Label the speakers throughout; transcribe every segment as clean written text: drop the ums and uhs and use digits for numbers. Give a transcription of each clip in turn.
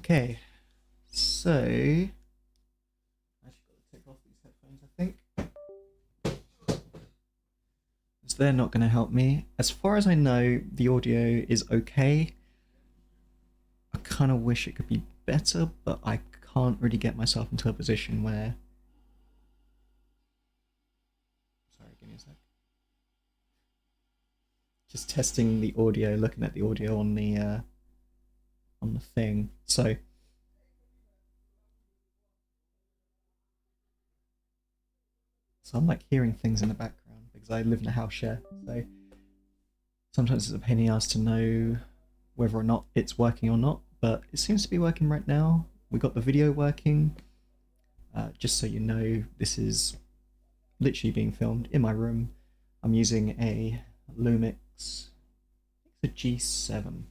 Speaker 1: Okay, so I actually got to take off these headphones, I think, because they're not going to help me. As far as I know, the audio is okay. I kind of wish it could be better, but I can't really get myself into a position where. Sorry, give me a sec. Just testing the audio, looking at the audio on the thing. So I'm like hearing things in the background because I live in a house share. So sometimes it's a pain in the ass to know whether or not it's working or not, but it seems to be working right now. We got the video working. Just so you know, this is literally being filmed in my room. I'm using a Lumix, the G7.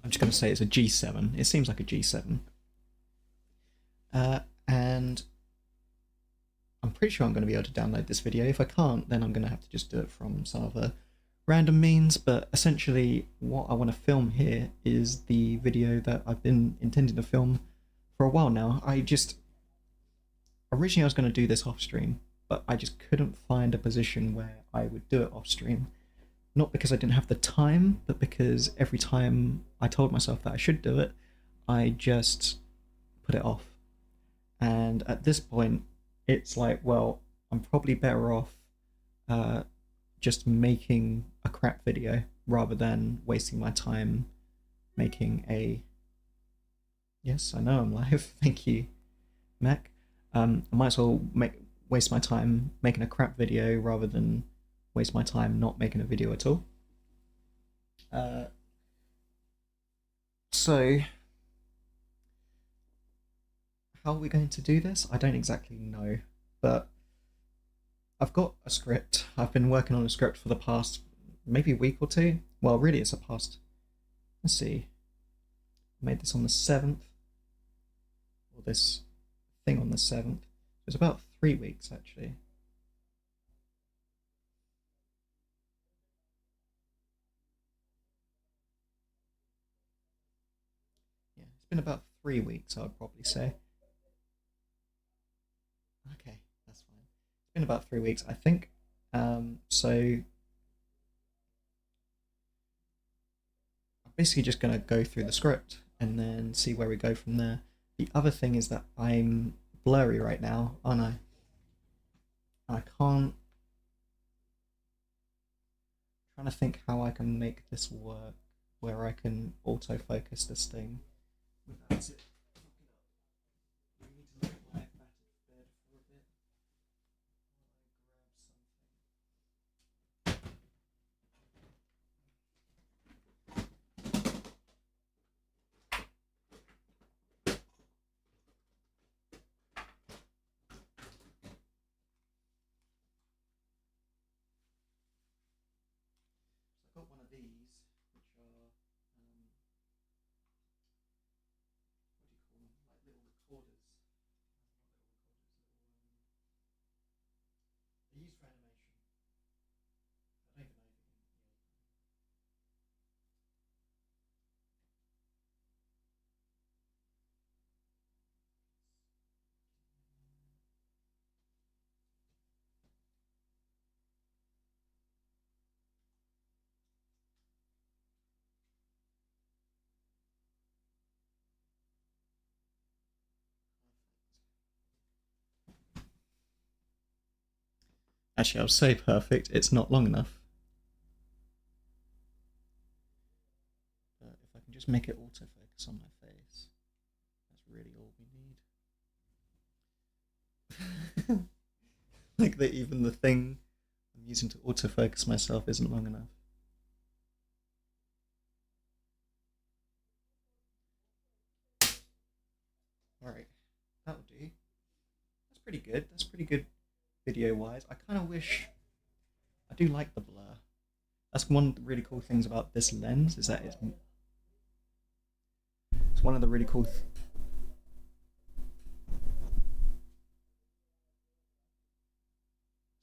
Speaker 1: I'm just going to say it's a G7. It seems like a G7. And I'm pretty sure I'm going to be able to download this video. If I can't, then I'm going to have to just do it from some other random means. But essentially, what I want to film here is the video that I've been intending to film for a while now. Originally I was going to do this off stream, but I just couldn't find a position where I would do it off stream. Not because I didn't have the time, but because every time I told myself that I should do it, I just put it off. And at this point, it's like, well, I'm probably better off just making a crap video rather than wasting my time making a. Yes, I know I'm live. Thank you, Mac. I might as well waste my time making a crap video rather than waste my time not making a video at all. So, how are we going to do this? I don't exactly know, but I've got a script. I've been working on a script for the past maybe a week or two. Well, really, it's a past. Let's see. I made this on the 7th, or this thing on the 7th. It's about 3 weeks actually. Yeah, it's been about 3 weeks, I would probably say. Okay, that's fine. It's been about 3 weeks, I think. So I'm basically just gonna go through the script and then see where we go from there. The other thing is that I'm blurry right now, aren't I? I can't. Trying to think how I can make this work, where I can autofocus this thing without it. We need to look at my battered bed for a bit. Grab something. So I've got one of these, which are what do you call them? Like little recorders. They're used for animation. I don't even know if you can. Actually, I'll say perfect. It's not long enough. But if I can just make it autofocus on my face, that's really all we need. Like that, even the thing I'm using to autofocus myself isn't long enough. All right, that'll do. That's pretty good. That's pretty good video wise. I kind of wish. I do like the blur. That's one of the really cool things about this lens is that it's one of the really cool.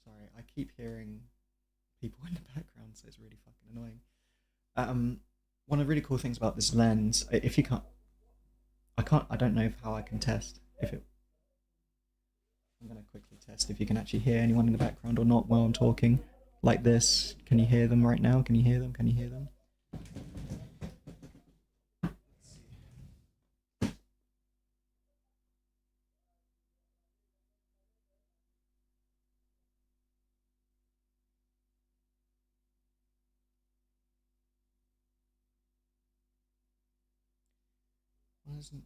Speaker 1: Sorry, I keep hearing people in the background, so it's really fucking annoying. Um, One of the really cool things about this lens, if you can't, I don't know how I can test if it. I'm gonna quickly test if you can actually hear anyone in the background or not while I'm talking, like this. Can you hear them right now? Can you hear them? Can you hear them? Why isn't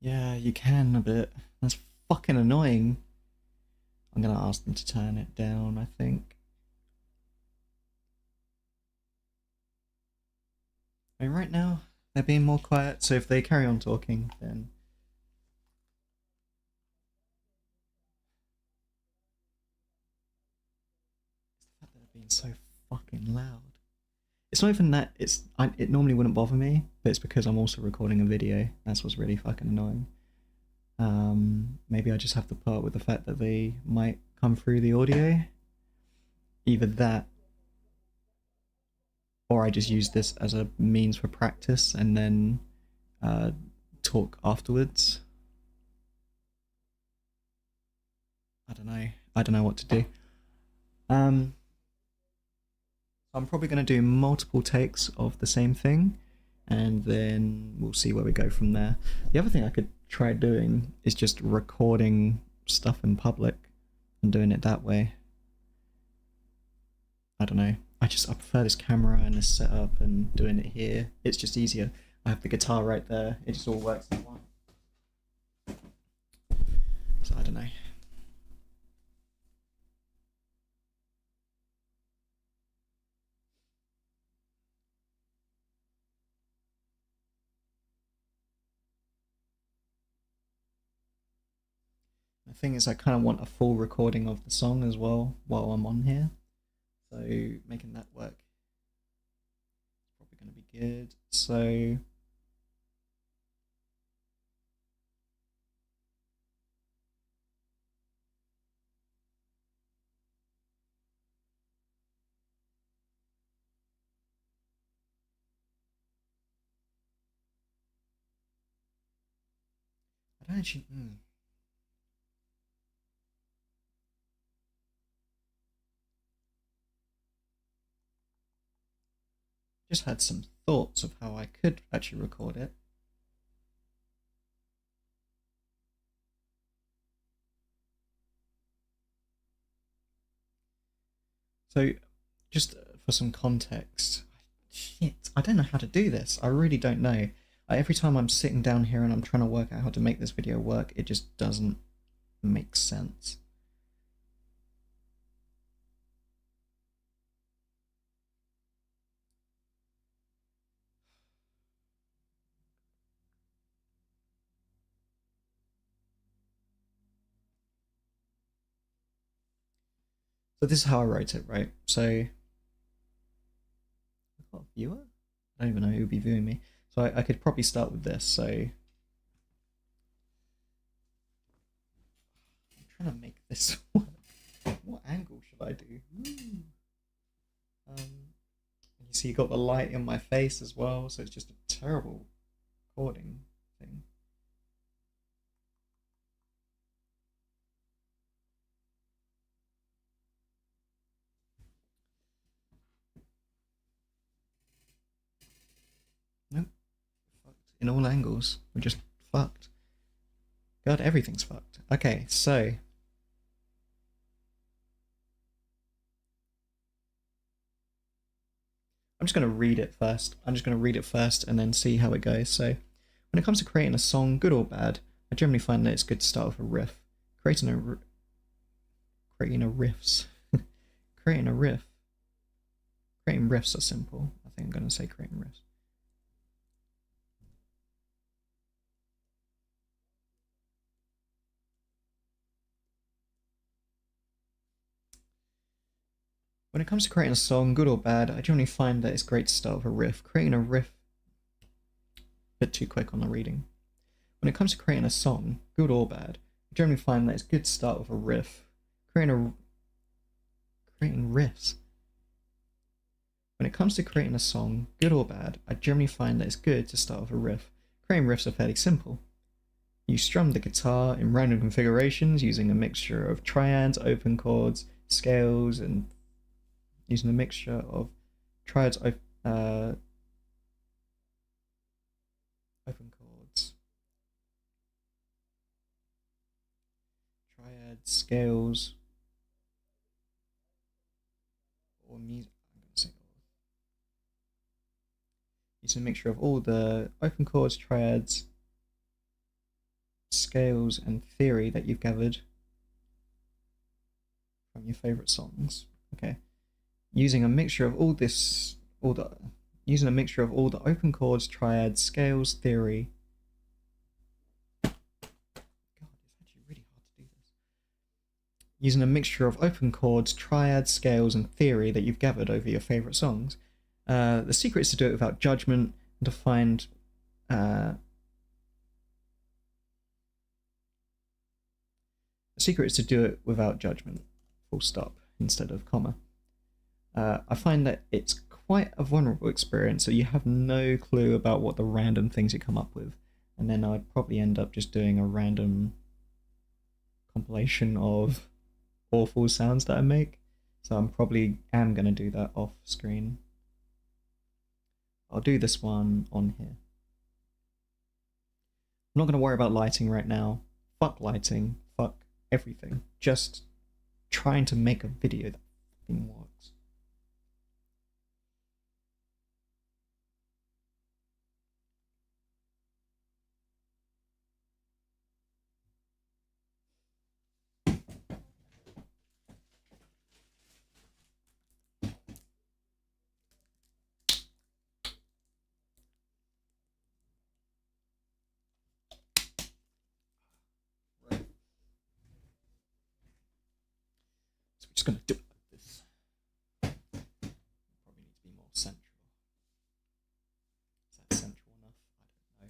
Speaker 1: Yeah, you can a bit. That's fucking annoying. I'm gonna ask them to turn it down, I think. I mean, right now, they're being more quiet, so if they carry on talking, then. It's the fact that they're being so fucking loud. It's not even that, it normally wouldn't bother me, but it's because I'm also recording a video. That's what's really fucking annoying. Maybe I just have to put up with the fact that they might come through the audio. Either that, or I just use this as a means for practice and then uh, talk afterwards. I don't know. I don't know what to do. Um, I'm probably going to do multiple takes of the same thing, and then we'll see where we go from there. The other thing I could try doing is just recording stuff in public and doing it that way. I don't know. I prefer this camera and this setup and doing it here. It's just easier. I have the guitar right there. It just all works in one. So I don't know. The thing is, I kind of want a full recording of the song as well while I'm on here. So making that work is probably going to be good. So I don't actually. Just had some thoughts of how I could actually record it. So, just for some context, shit, I don't know how to do this. I really don't know. Every time I'm sitting down here and I'm trying to work out how to make this video work, it just doesn't make sense. So this is how I wrote it, right? So I've got a viewer? I don't even know who would be viewing me. So I could probably start with this. So I'm trying to make this work. What angle should I do? You see, you got the light in my face as well, so it's just a terrible recording thing. Nope. Fucked. In all angles. We're just fucked. God, everything's fucked. Okay, so I'm just going to read it first. I'm just going to read it first and then see how it goes. So, when it comes to creating a song, good or bad, I generally find that it's good to start with a riff. Creating a riffs. Creating a riff. Creating riffs are simple. I think I'm going to say creating riffs. When it comes to creating a song, good or bad, I generally find that it's great to start with a riff. Creating a riff, a bit too quick on the reading. When it comes to creating a song, good or bad, I generally find that it's good to start with a riff. Creating riffs. When it comes to creating a song, good or bad, I generally find that it's good to start with a riff. Creating riffs are fairly simple. You strum the guitar in random configurations using a mixture of triads, open chords, scales, and using a mixture of triads, open chords, triads, scales, or music. I'm going to say using a mixture of all the open chords, triads, scales, and theory that you've gathered from your favorite songs. Okay. Using a mixture of using a mixture of all the open chords, triads, scales, theory. God, it's actually really hard to do this. Using a mixture of open chords, triads, scales, and theory that you've gathered over your favorite songs. The secret is to do it without judgment and to find the secret is to do it without judgment, full stop, instead of comma. I find that it's quite a vulnerable experience, so you have no clue about what the random things you come up with. And then I'd probably end up just doing a random compilation of awful sounds that I make. So I'm probably going to do that off screen. I'll do this one on here. I'm not going to worry about lighting right now. Fuck lighting. Fuck everything. Just trying to make a video that fucking works. Just going to do it like this. Probably need to be more central. Is that central enough? I don't know.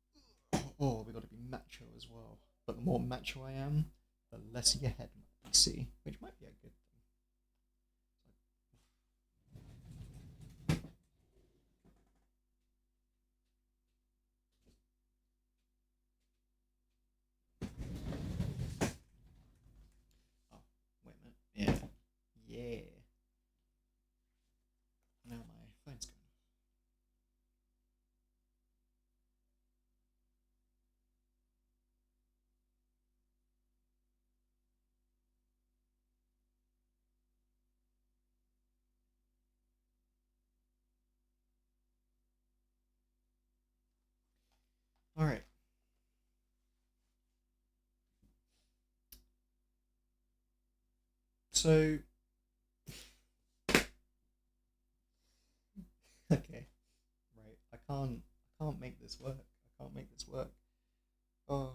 Speaker 1: That seems pretty good. Oh, we got to be macho as well. But the more macho I am, the less your head might see, which might be a good thing. Oh, wait a minute. Yeah. Yeah. Now my phone's going. Alright. So. Okay. Right. I can't make this work. I can't make this work. Oh.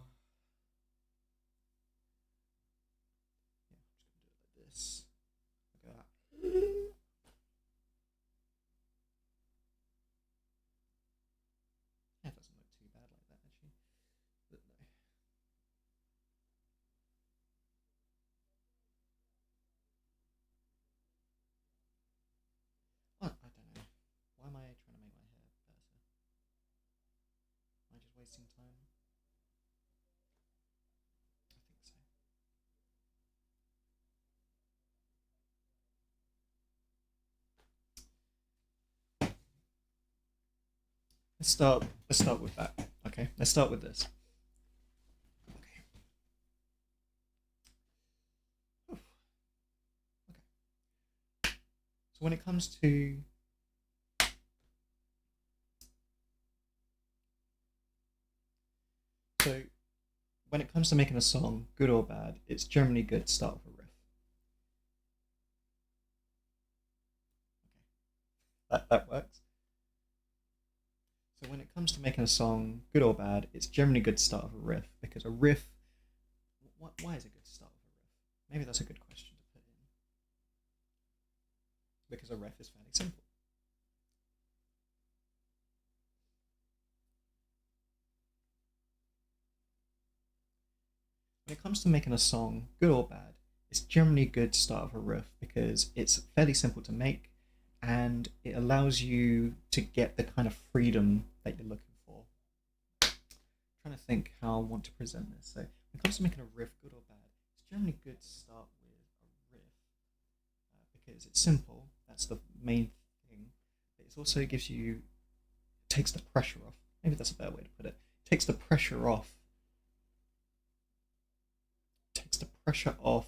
Speaker 1: Yeah, I'm just gonna do it like this. Look at that. That doesn't look too bad like that actually. But no. I don't know. Why am I trying to make my hair better? Am I just wasting time? I think so. Let's start with that. Okay, let's start with this. Okay. when it comes to so when it comes to making a song, good or bad, it's generally good to start with a riff. That works. So when it comes to making a song, good or bad, it's generally good to start with a riff because a riff. Why is it good to start with a riff? Maybe that's a good question to put in because a riff is fairly simple. When it comes to making a song, good or bad, it's generally good to start with a riff because it's fairly simple to make and it allows you to get the kind of freedom that you're looking for. I'm trying to think how I want to present this. So when it comes to making a riff, good or bad, it's generally good to start with a riff because it's simple. That's the main thing. But it also gives you takes the pressure off. Maybe that's a better way to put it. Takes the pressure off. Takes the pressure off.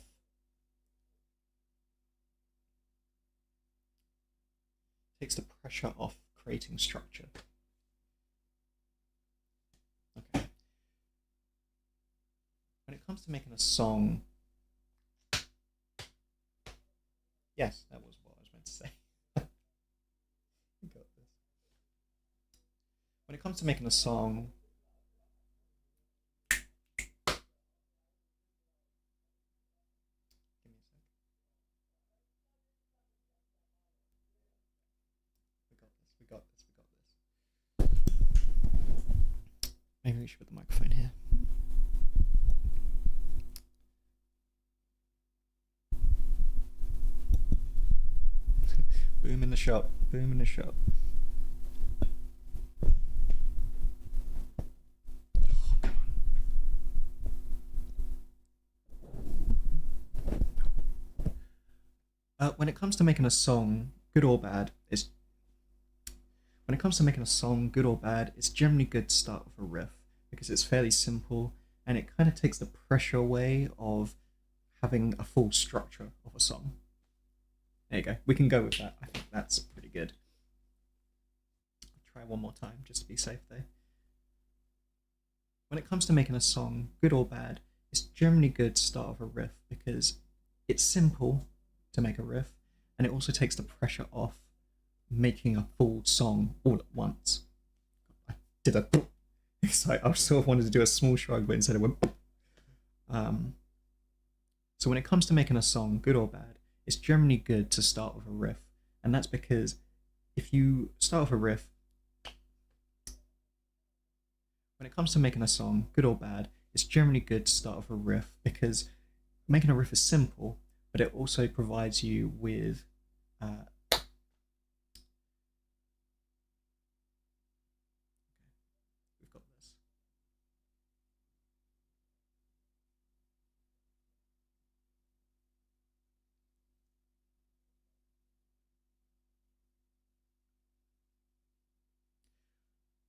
Speaker 1: Takes the pressure off creating structure. Okay. When it comes to making a song, yes, that was what I was meant to say. You got this. When it comes to making a song, give me a sec. We got this. We got this. We got this. Maybe we should put the microphone here. Boom in the shop. Boom in the shop. When it comes to making a song, good or bad, it's when it comes to making a song, good or bad, it's generally good to start with a riff because it's fairly simple and it kind of takes the pressure away of having a full structure of a song. There you go. We can go with that. I think that's pretty good. I'll try one more time just to be safe though. When it comes to making a song, good or bad, it's generally good to start with a riff because it's simple to make a riff and it also takes the pressure off making a full song all at once. I did a it's like I sort of wanted to do a small shrug, but instead it went. So when it comes to making a song, good or bad, it's generally good to start with a riff, and that's because if you start with a riff, when it comes to making a song, good or bad, it's generally good to start with a riff because making a riff is simple, but it also provides you with we've got this.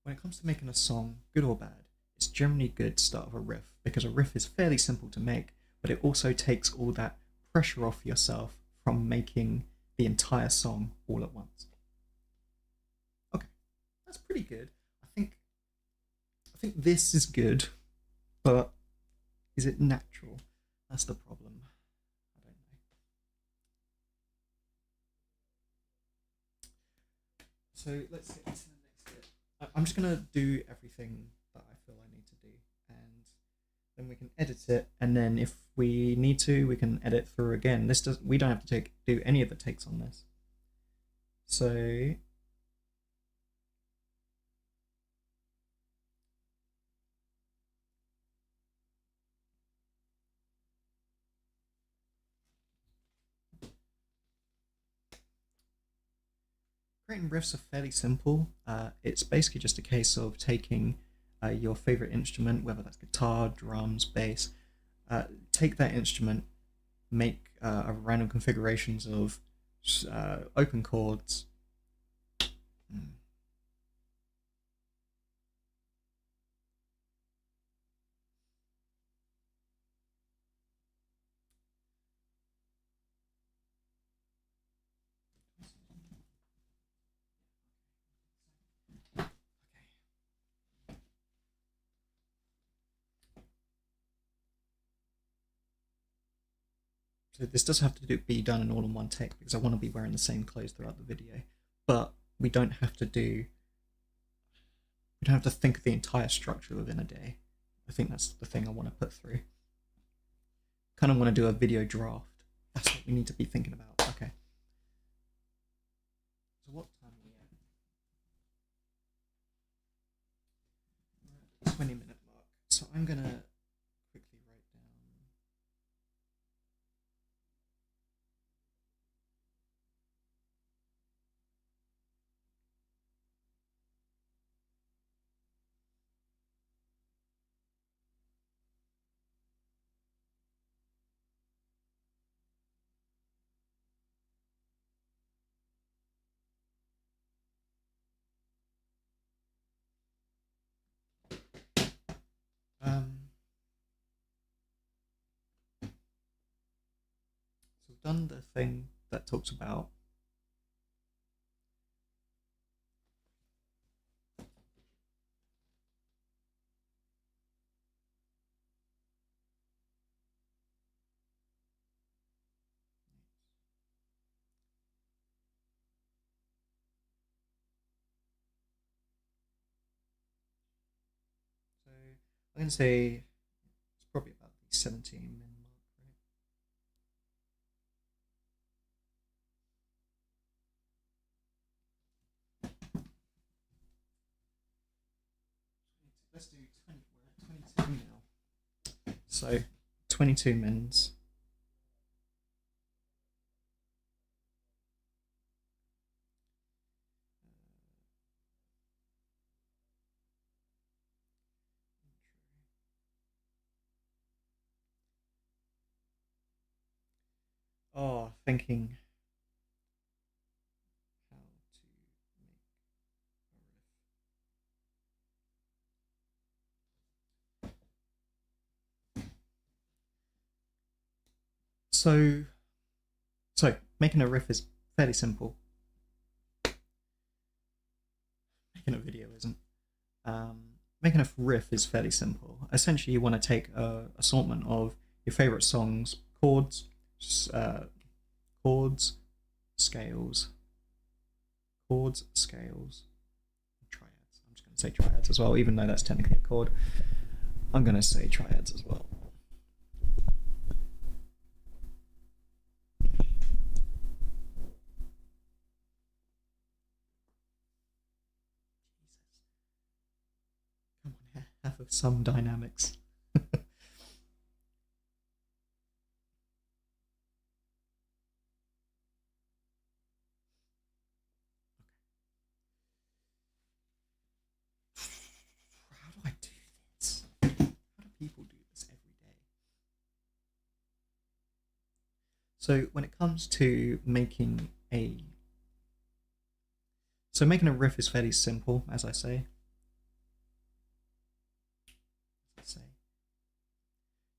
Speaker 1: When it comes to making a song, good or bad, it's generally good to start with a riff because a riff is fairly simple to make, but it also takes all that pressure off yourself from making the entire song all at once. Okay, that's pretty good. I think this is good, but is it natural? That's the problem. I don't know. So let's get into the next bit. I'm just gonna do everything that I feel I need to do, and then we can edit it. And then if we need to, we can edit through again. This does. We don't have to do any of the takes on this. So creating riffs are fairly simple. It's basically just a case of taking your favorite instrument, whether that's guitar, drums, bass, take that instrument, make a random configurations of open chords. Mm. So this does have to be done in all in one take because I want to be wearing the same clothes throughout the video. But we don't have to think of the entire structure within a day. I think that's the thing I want to put through. Kind of want to do a video draft. That's what we need to be thinking about. Okay. So what time are we at? 20-minute mark. So I'm gonna quickly write down. So we've done the thing that talks about so I'm gonna say it's probably about the 17-minute mark, right? Let's do 20. We're at 22 now. So 22 mins. Oh, thinking how to make a riff. So making a riff is fairly simple. Making a video isn't. Making a riff is fairly simple. Essentially, you want to take a assortment of your favorite songs, uh, chords, scales, triads. I'm just going to say triads as well, even though that's technically a chord. I'm going to say triads as well. Come on, have some dynamics. How do I do this? How do people do this every day? So when it comes to making a riff is fairly simple, as I say.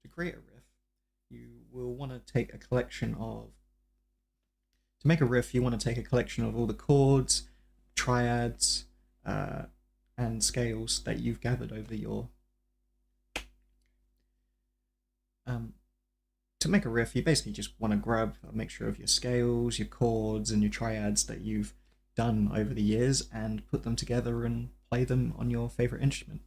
Speaker 1: To create a riff, you will want to take a collection of. To make a riff, you want to take a collection of all the chords, triads, and scales that you've gathered over your. To make a riff, you basically just want to grab a mixture of your scales, your chords, and your triads that you've done over the years and put them together and play them on your favorite instrument.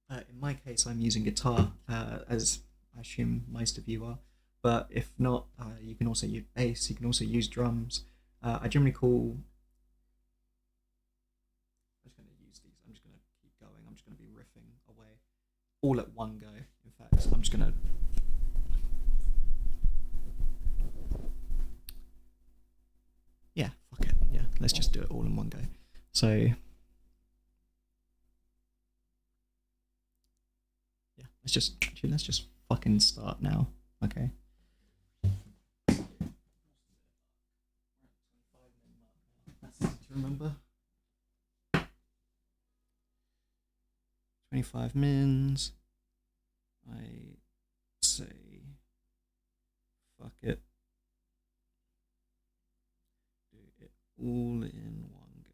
Speaker 1: In my case, I'm using guitar, as I assume most of you are. But if not, you can also use bass. You can also use drums. I generally call. I'm just going to use these. I'm just going to keep going. I'm just going to be riffing away, all at one go. In fact, I'm just going to. Yeah, fuck it. Yeah, let's just do it all in one go. So. Let's just fucking start now. Okay. That's easy to remember. 25 mins. I say fuck it. Do it all in one go.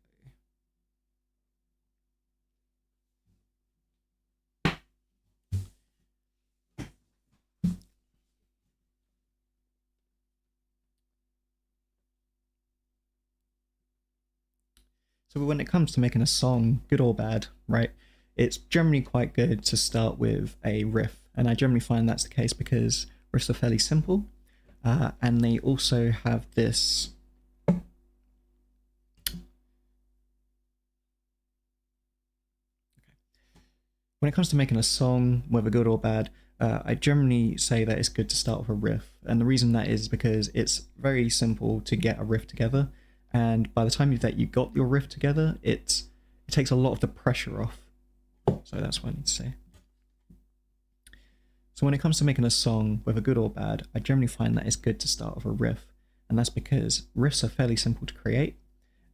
Speaker 1: So when it comes to making a song, good or bad, right? It's generally quite good to start with a riff, and I generally find that's the case because riffs are fairly simple, and they also have this. When it comes to making a song, whether good or bad, I generally say that it's good to start with a riff, and the reason that is because it's very simple to get a riff together, and by the time that you got your riff together, it takes a lot of the pressure off. So that's what I need to say. So when it comes to making a song, whether good or bad, I generally find that it's good to start with a riff, and that's because riffs are fairly simple to create,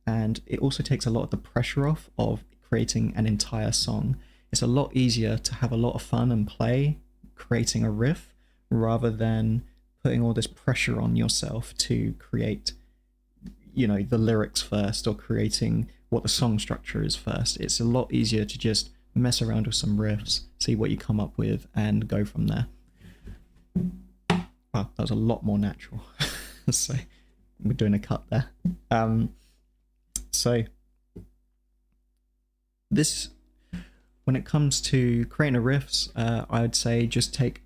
Speaker 1: and it also takes a lot of the pressure off of creating an entire song. It's a lot easier to have a lot of fun and play creating a riff rather than putting all this pressure on yourself to create, the lyrics first or creating what the song structure is first. It's a lot easier to just mess around with some riffs, see what you come up with, and go from there. Wow, that was a lot more natural. So we're doing a cut there. So this, when it comes to creating a riffs, I would say just take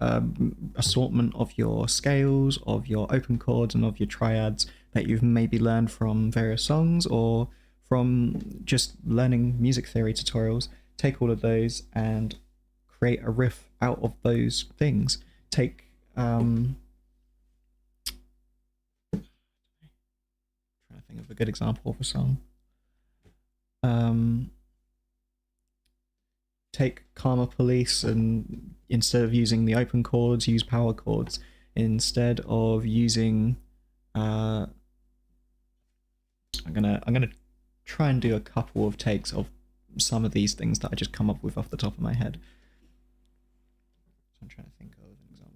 Speaker 1: assortment of your scales, of your open chords, and of your triads that you've maybe learned from various songs or from just learning music theory tutorials. Take all of those and create a riff out of those things. Take trying to think of a good example of a song. Take Karma Police, and instead of using the open chords, use power chords. Instead of using I'm gonna try and do a couple of takes of some of these things that I just come up with off the top of my head. So I'm trying to think of an example.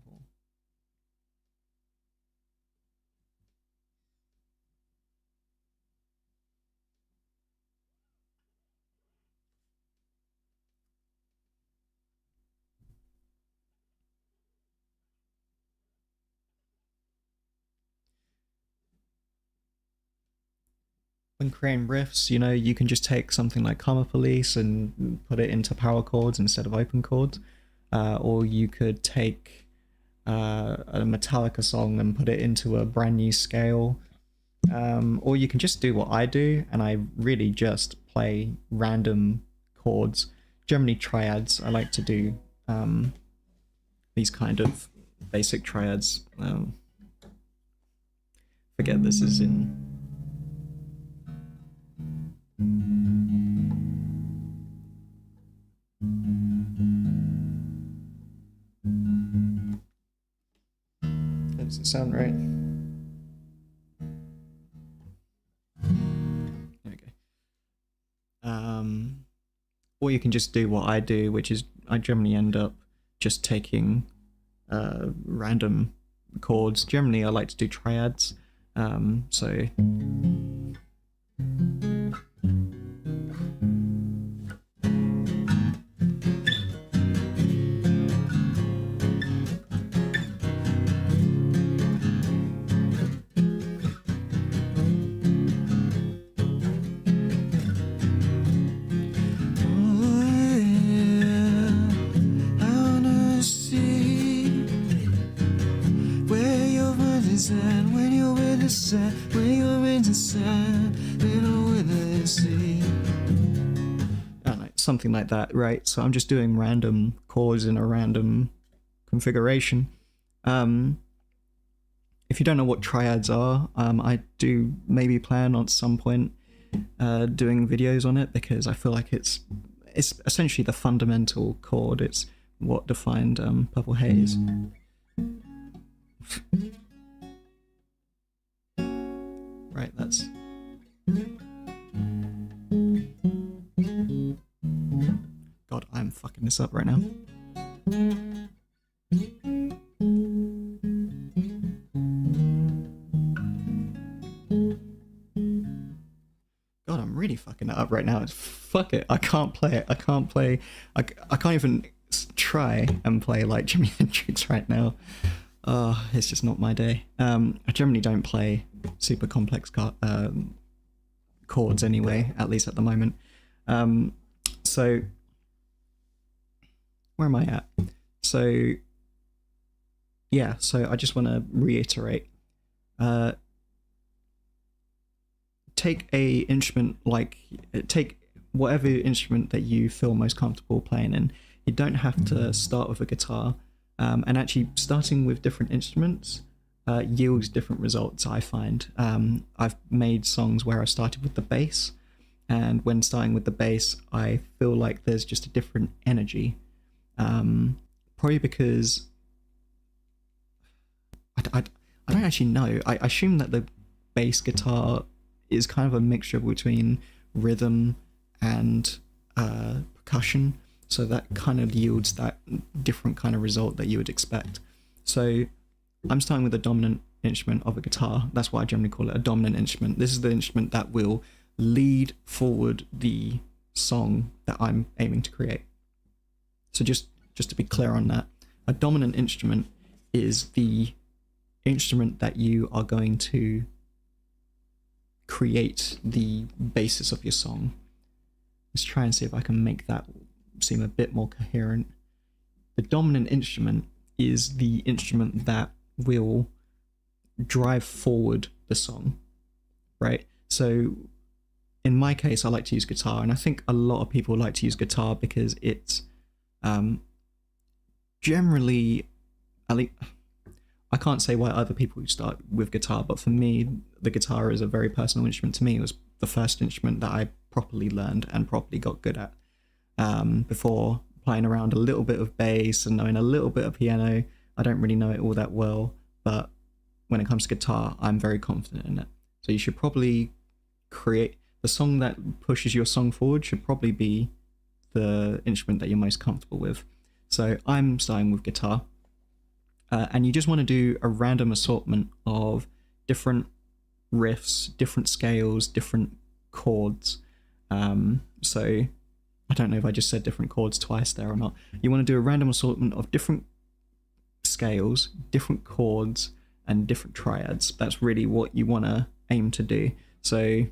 Speaker 1: When creating riffs, you can just take something like Karma Police and put it into power chords instead of open chords. Or you could take a Metallica song and put it into a brand new scale. Or you can just do what I do, and I really just play random chords, generally triads. I like to do these kind of basic triads. Forget this is in... Does it sound right? There we go. Or you can just do what I do, which is I generally end up just taking random chords. Generally, I like to do triads. So... something like that, right? So I'm just doing random chords in a random configuration. If you don't know what triads are, I do maybe plan on at some point doing videos on it, because I feel like it's essentially the fundamental chord. It's what defined Purple Haze. Right, that's... God, I'm fucking this up right now. God, I'm really fucking it up right now. Fuck it, I can't play it. I can't even try and play like Jimi Hendrix right now. It's just not my day. I generally don't play super complex chords anyway, at least at the moment. So where am I at? So yeah, so I just want to reiterate. Take whatever instrument that you feel most comfortable playing in. You don't have to start with a guitar, and actually starting with different instruments yields different results, I find. I've made songs where I started with the bass, and when starting with the bass, I feel like there's just a different energy. Probably because I don't actually know. I assume that the bass guitar is kind of a mixture between rhythm and percussion, so that kind of yields that different kind of result that you would expect. So I'm starting with a dominant instrument of a guitar. That's why I generally call it a dominant instrument. This is the instrument that will lead forward the song that I'm aiming to create. So just to be clear on that, a dominant instrument is the instrument that you are going to create the basis of your song. Let's try and see if I can make that seem a bit more coherent. The dominant instrument is the instrument that will drive forward the song, right? So in my case, I like to use guitar, and I think a lot of people like to use guitar because it's generally, at least, I can't say why other people start with guitar, but for me, the guitar is a very personal instrument to me. It was the first instrument that I properly learned and properly got good at. Before playing around a little bit of bass and knowing a little bit of piano, I don't really know it all that well, but when it comes to guitar, I'm very confident in it. So you should probably create the song that pushes your song forward should probably be the instrument that you're most comfortable with. So I'm starting with guitar. And you just want to do a random assortment of different riffs, different scales, different chords. So I don't know if I just said different chords twice there or not. You want to do a random assortment of different scales, different chords, and different triads. That's really what you want to aim to do. So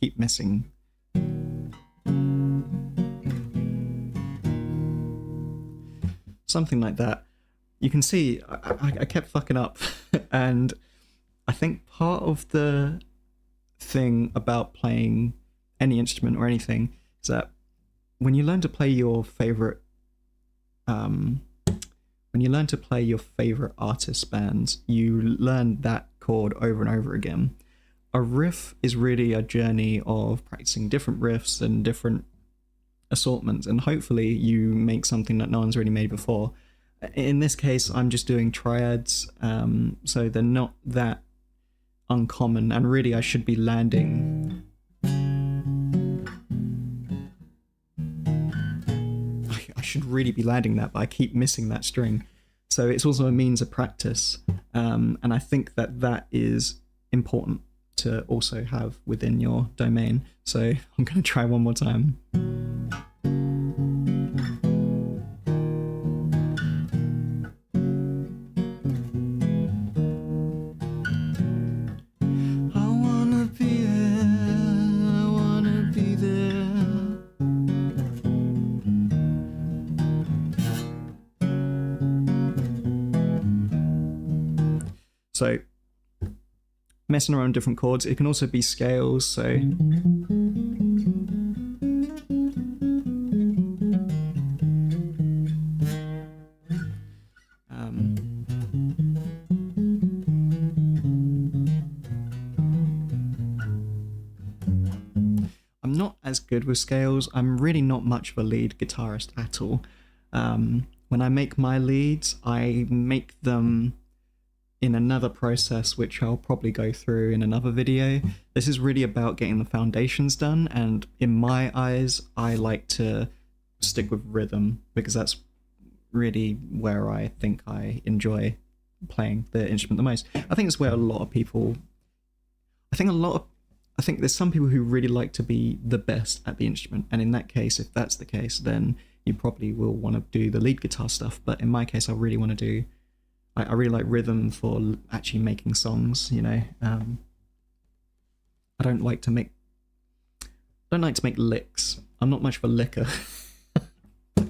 Speaker 1: keep missing. Something like that. You can see I kept fucking up, and I think part of the thing about playing any instrument or anything is that when you learn to play your favorite artists' bands, you learn that chord over and over again. A riff is really a journey of practicing different riffs and different assortments, and hopefully you make something that no one's really made before. In this case, I'm just doing triads, so they're not that uncommon, and really I should be landing. I should really be landing that, but I keep missing that string. So it's also a means of practice, and I think that is important to also have within your domain. So I'm going to try one more time. So messing around with different chords. It can also be scales. So not as good with scales. I'm really not much of a lead guitarist at all. When I make my leads, I make them in another process, which I'll probably go through in another video. This is really about getting the foundations done, and in my eyes, I like to stick with rhythm because that's really where I think I enjoy playing the instrument the most. I think it's where a lot of people, I think there's some people who really like to be the best at the instrument, and in that case, if that's the case, then you probably will want to do the lead guitar stuff. But in my case, I really want to do, I really like rhythm for actually making songs, you know. I don't like to make licks. I'm not much of a licker. I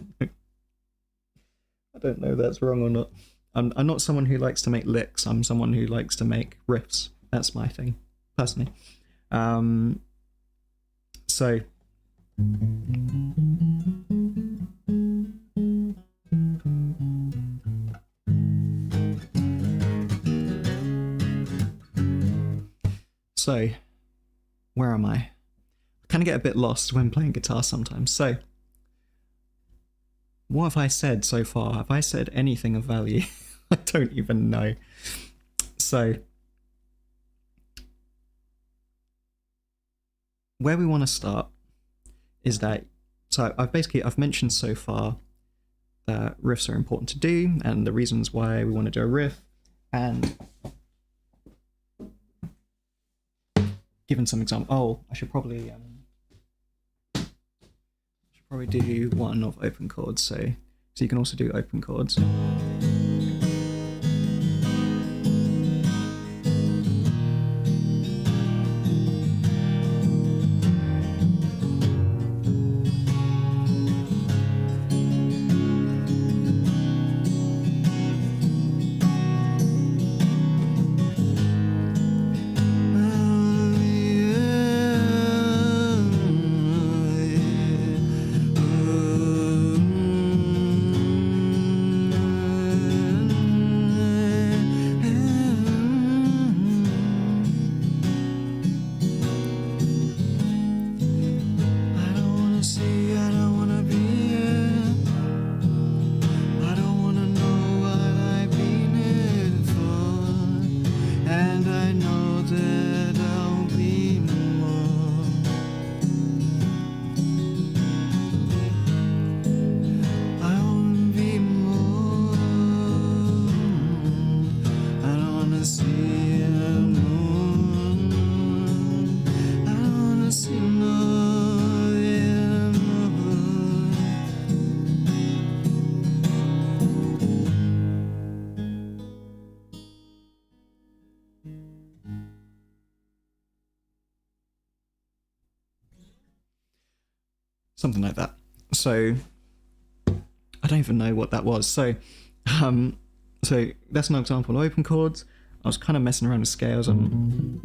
Speaker 1: don't know if that's wrong or not. I'm not someone who likes to make licks. I'm someone who likes to make riffs. That's my thing, personally. So where am I? I kind of get a bit lost when playing guitar sometimes. So what have I said so far? Have I said anything of value? I don't even know. So where we want to start is that, so I've mentioned so far that riffs are important to do and the reasons why we want to do a riff, and given some example. Oh, I should probably do one of open chords, so you can also do open chords. Something like that. So I don't even know what that was. So that's an example of open chords. I was kind of messing around with scales and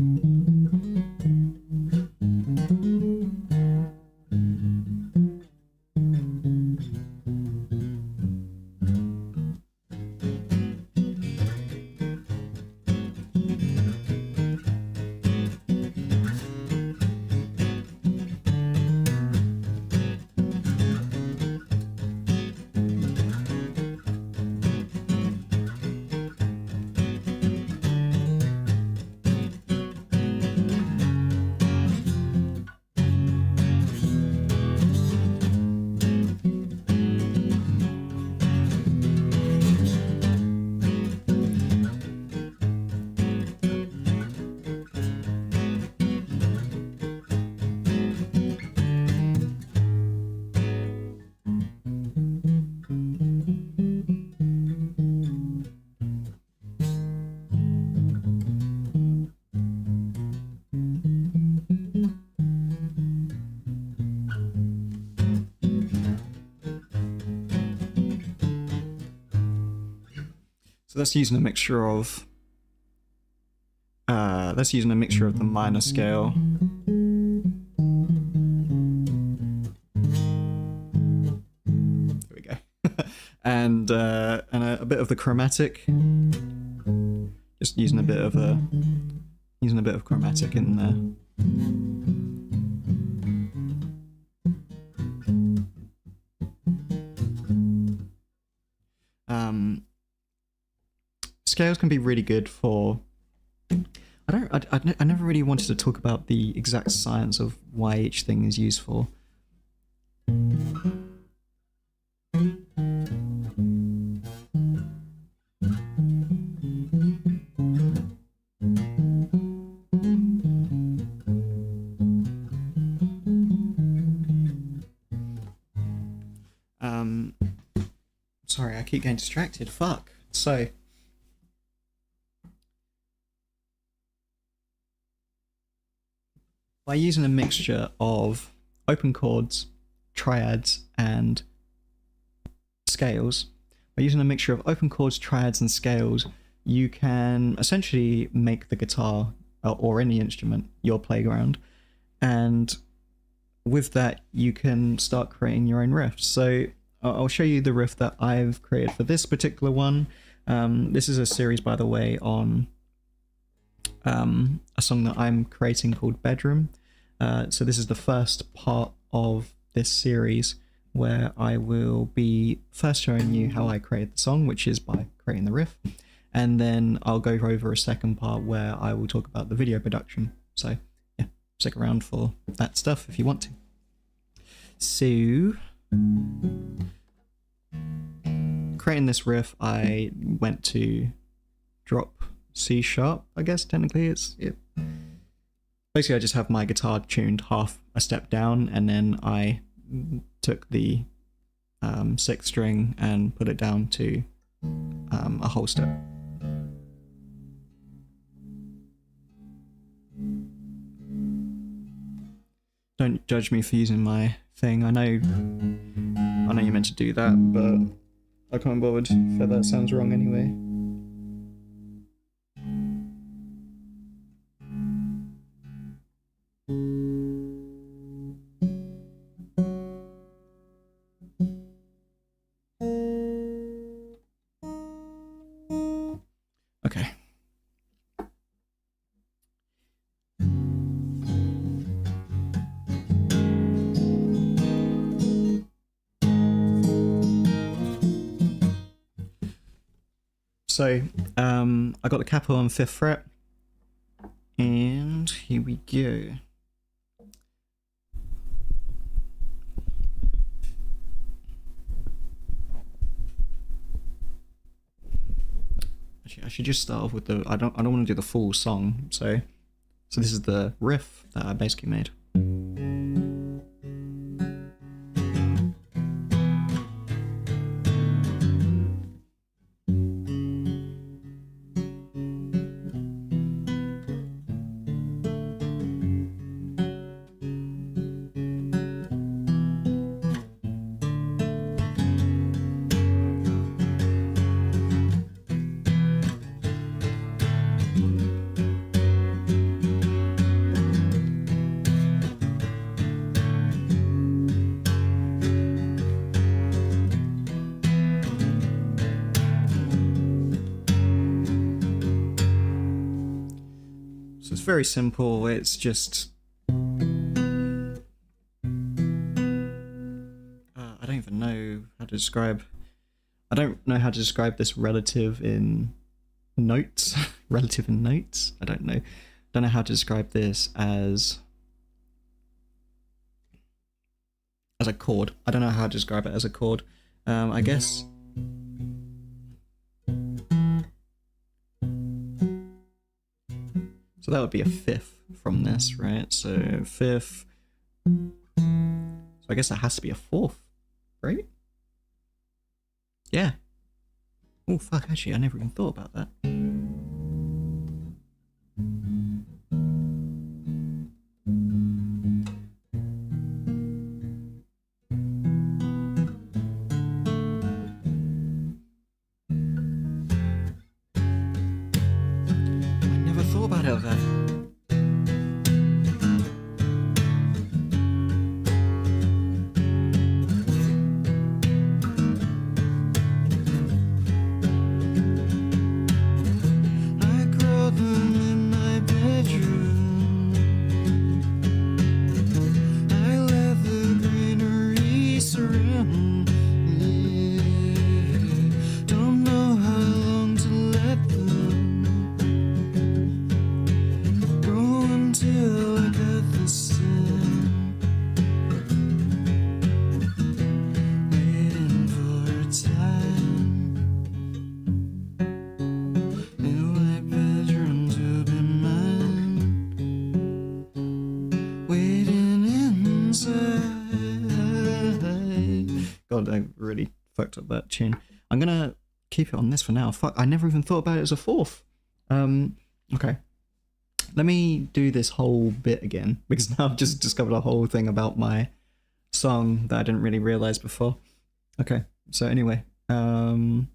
Speaker 1: so that's using a mixture of the minor scale there we go and a bit of the chromatic, just using a bit of chromatic in there. Scales can be really good for. I never really wanted to talk about the exact science of why each thing is used for. Sorry, I keep getting distracted. Fuck. So, by using a mixture of open chords, triads, and scales, you can essentially make the guitar or any instrument your playground, and with that you can start creating your own riffs. So I'll show you the riff that I've created for this particular one. This is a series, by the way, on a song that I'm creating called Bedroom. So this is the first part of this series where I will be first showing you how I created the song, which is by creating the riff, and then I'll go over a second part where I will talk about the video production. So yeah, stick around for that stuff if you want to. So, creating this riff, I went to drop C sharp, I guess technically basically I just have my guitar tuned half a step down, and then I took the 6th string and put it down to a whole step. Don't judge me for using my thing. I know you're meant to do that, but I can't be bothered if that sounds wrong anyway. Okay. So, I got the capo on 5th fret, and here we go. Actually, I should just start off with the. I don't want to do the full song. So this is the riff that I basically made. So it's very simple. It's just I don't even know how to describe. I don't know how to describe this relative in notes. Relative in notes. I don't know. Don't know how to describe this as a chord. I don't know how to describe it as a chord. I guess. So that would be a 5th from this, right? So 5th. So I guess that has to be a 4th, right? Yeah. Oh fuck! Actually, I never even thought about that. Of that. God, I really fucked up that tune. I'm gonna keep it on this for now. Fuck, I never even thought about it as a fourth. Okay. Let me do this whole bit again, because now I've just discovered a whole thing about my song that I didn't really realize before. Okay, so anyway, so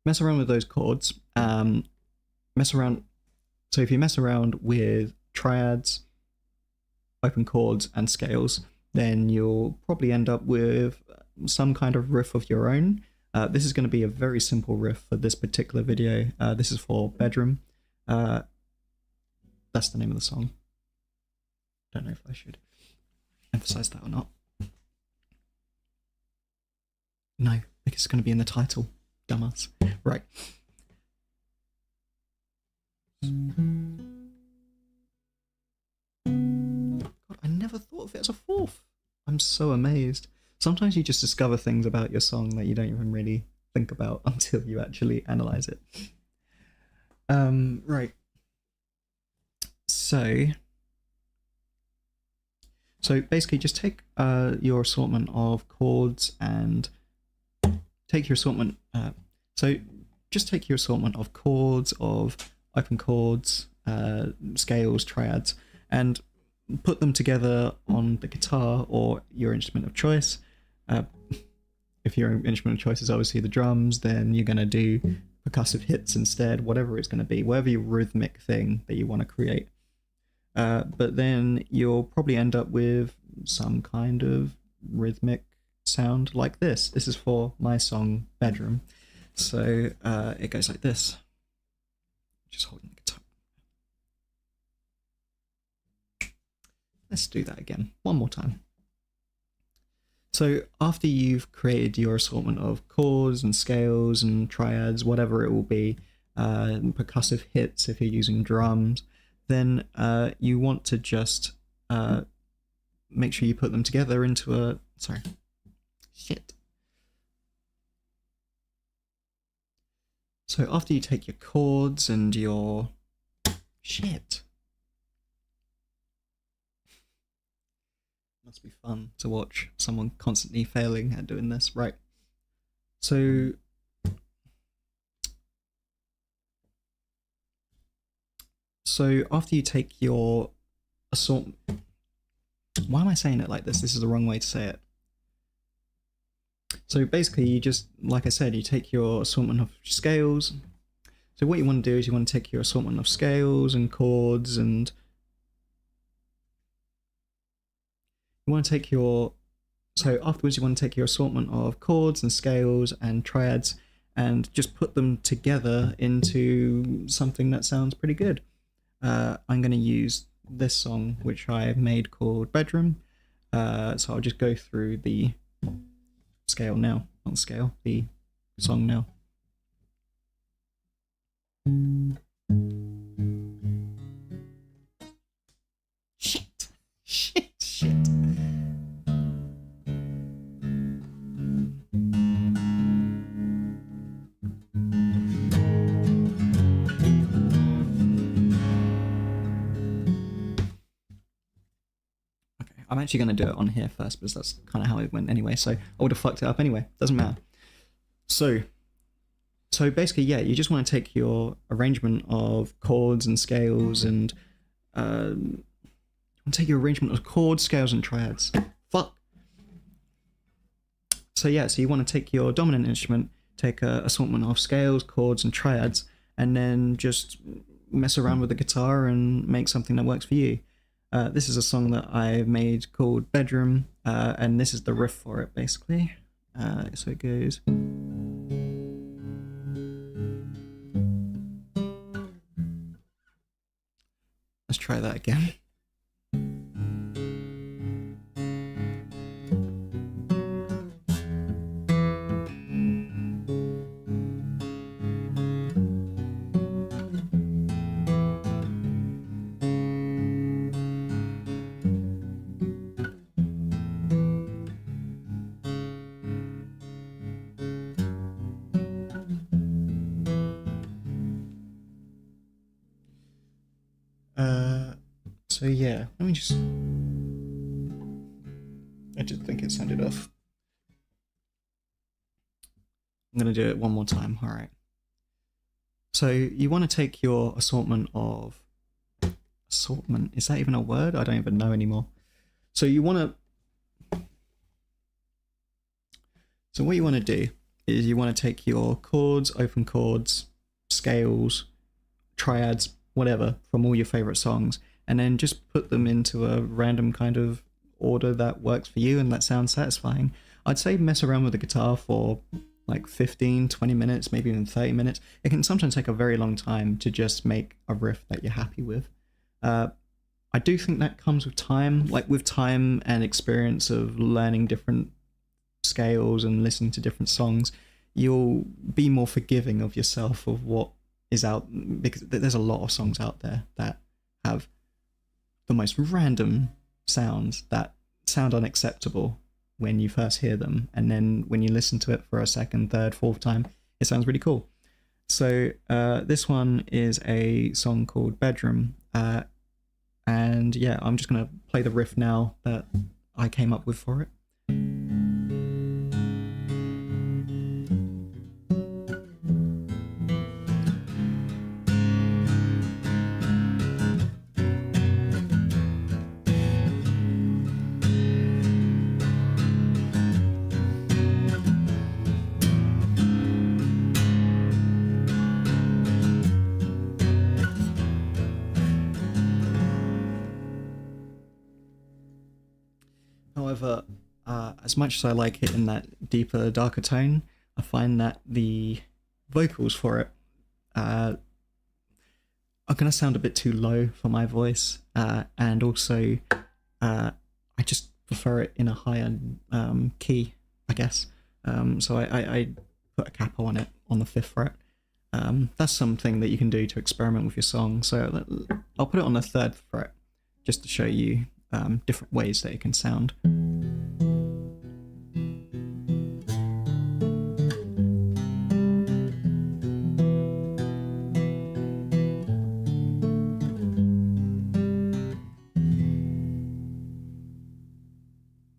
Speaker 1: mess around with those chords. Mess around. So if you mess around with triads, open chords, and scales, then you'll probably end up with some kind of riff of your own. This is going to be a very simple riff for this particular video. This is for Bedroom. That's the name of the song. Don't know if I should emphasize that or not. No, because it's going to be in the title. Dumbass. Right. God, I never thought of it as a fourth. I'm so amazed. Sometimes you just discover things about your song that you don't even really think about until you actually analyze it. Right. So basically just take your assortment of chords and take your assortment, just take your assortment of chords, of open chords, scales, triads, and put them together on the guitar or your instrument of choice. If your instrument of choice is obviously the drums, then you're going to do percussive hits instead, whatever it's going to be, whatever your rhythmic thing that you want to create. But then you'll probably end up with some kind of rhythmic sound like this. This is for my song Bedroom. So it goes like this. Just holding the guitar. Let's do that again, one more time. So after you've created your assortment of chords and scales and triads, whatever it will be, percussive hits if you're using drums, then you want to just make sure you put them together into a... Sorry. Shit. So after you take your chords and your... Shit. Must be fun to watch someone constantly failing at doing this. Right. So after you take your assortment... Why am I saying it like this? This is the wrong way to say it. So basically you just, like I said, you take your assortment of scales. So what you want to do is you want to take your assortment of scales and chords, and you want to take your... So afterwards you want to take your assortment of chords and scales and triads and just put them together into something that sounds pretty good. I'm going to use this song which I made called Bedroom. So I'll just go through the scale now, not the scale, the song now. Shit. I'm actually going to do it on here first because that's kind of how it went anyway, so I would have fucked it up anyway. Doesn't matter. So basically, yeah, you just want to take your arrangement of chords and scales and take your arrangement of chords, scales, and triads. Fuck. So yeah, so you want to take your dominant instrument, take a assortment of scales, chords, and triads, and then just mess around with the guitar and make something that works for you. This is a song that I made called Bedroom, and this is the riff for it, basically. So it goes... Let's try that again. So yeah, let me just... I just think it sounded off. I'm going to do it one more time. All right. So you want to take your assortment, is that even a word? I don't even know anymore. So what you want to do is you want to take your chords, open chords, scales, triads, whatever, from all your favorite songs, and then just put them into a random kind of order that works for you and that sounds satisfying. I'd say mess around with the guitar for like 15, 20 minutes, maybe even 30 minutes. It can sometimes take a very long time to just make a riff that you're happy with. I do think that comes with time, like with time and experience of learning different scales and listening to different songs, you'll be more forgiving of yourself of what is out, because there's a lot of songs out there that have the most random sounds that sound unacceptable when you first hear them, and then when you listen to it for a second, third, fourth time, it sounds really cool. So this one is a song called Bedroom, and yeah, I'm just gonna play the riff now that I came up with for it. However, as much as I like it in that deeper, darker tone, I find that the vocals for it are going to sound a bit too low for my voice, and also I just prefer it in a higher key, I guess. So I put a capo on it on the 5th fret. That's something that you can do to experiment with your song. So I'll put it on the 3rd fret just to show you different ways that it can sound.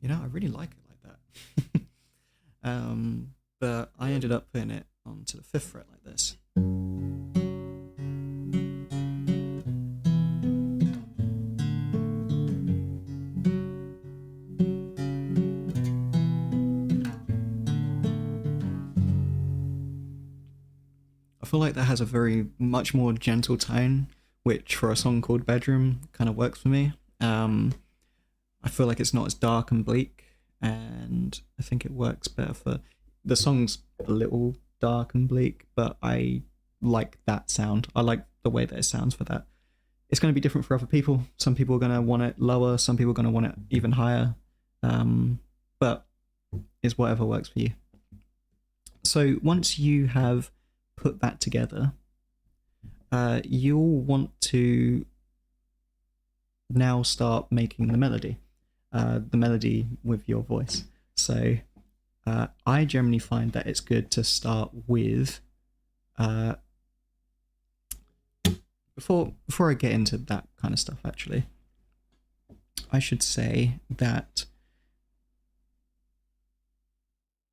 Speaker 1: You know, I really like it like that. But I ended up putting it onto the 5th fret like this. I feel like that has a very much more gentle tone, which for a song called Bedroom kind of works for me. I feel like it's not as dark and bleak, and I think it works better for the song's a little dark and bleak, but I like that sound. I like the way that it sounds for that. It's going to be different for other people. Some people are going to want it lower, some people are going to want it even higher, but it's whatever works for you. So once you have put that together, you'll want to now start making the melody with your voice. So I generally find that it's good to start with before I get into that kind of stuff, actually, I should say that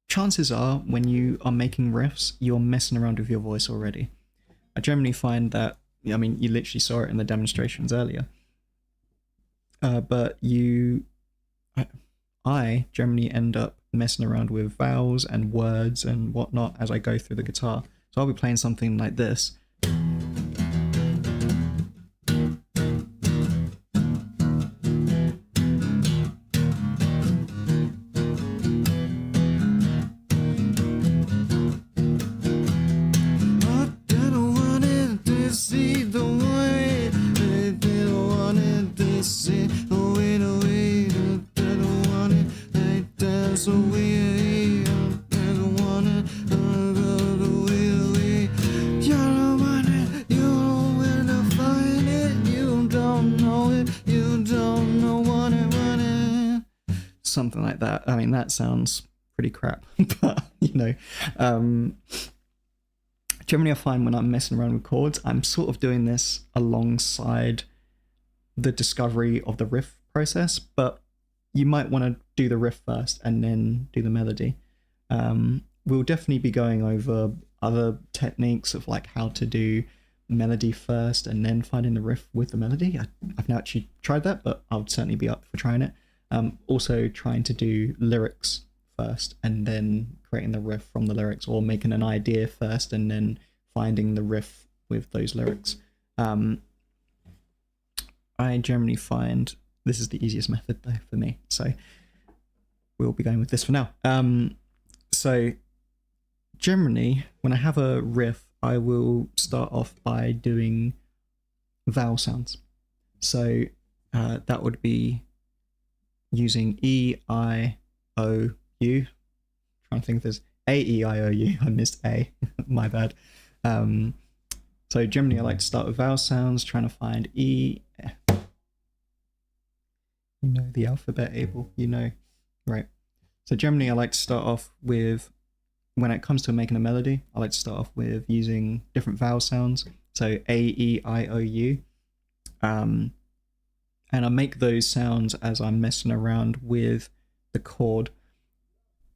Speaker 1: chances are when you are making riffs, you're messing around with your voice already. I generally find that, I mean, you literally saw it in the demonstrations earlier, but I generally end up messing around with vowels and words and whatnot as I go through the guitar. So I'll be playing something like this. Something like that. I mean, that sounds pretty crap, but you know, generally I find when I'm messing around with chords, I'm sort of doing this alongside the discovery of the riff process, but you might want to do the riff first and then do the melody. We'll definitely be going over other techniques of like how to do melody first and then finding the riff with the melody. I've not actually tried that, but I would certainly be up for trying it. Also trying to do lyrics first and then creating the riff from the lyrics, or making an idea first and then finding the riff with those lyrics. I generally find this is the easiest method though for me, so we'll be going with this for now. So generally when I have a riff, I will start off by doing vowel sounds. So that would be using E, I, O, U. Trying to think if there's A, E, I, O, U. I missed A. My bad. So generally I like to start with vowel sounds, trying to find E. You know the alphabet, Abel. You know, right. So generally I like to start off with, when it comes to making a melody, I like to start off with using different vowel sounds. So A, E, I, O, U. And I make those sounds as I'm messing around with the chord.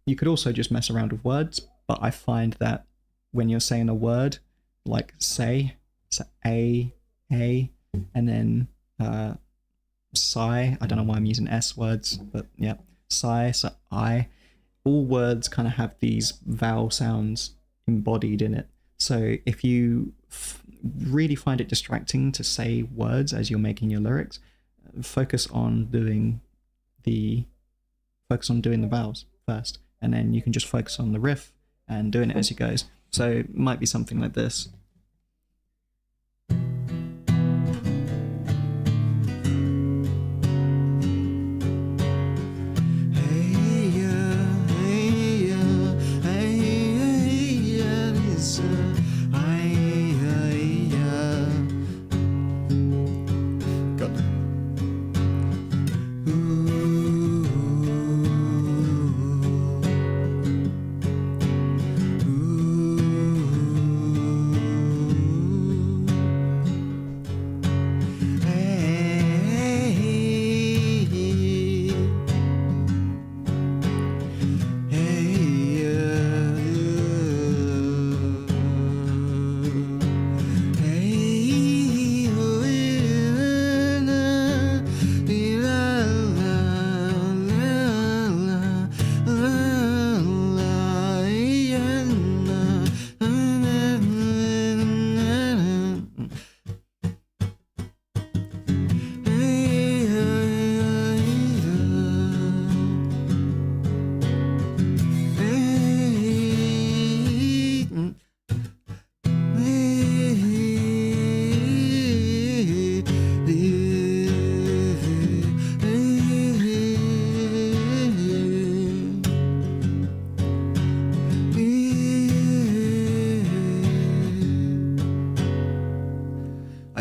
Speaker 1: You could also just mess around with words, but I find that when you're saying a word, like say, so A, and then sigh. I don't know why I'm using S words, but yeah, sigh, so I. All words kind of have these vowel sounds embodied in it. So if you really find it distracting to say words as you're making your lyrics, focus on doing the vowels first, and then you can just focus on the riff and doing it as you goes. So it might be something like this.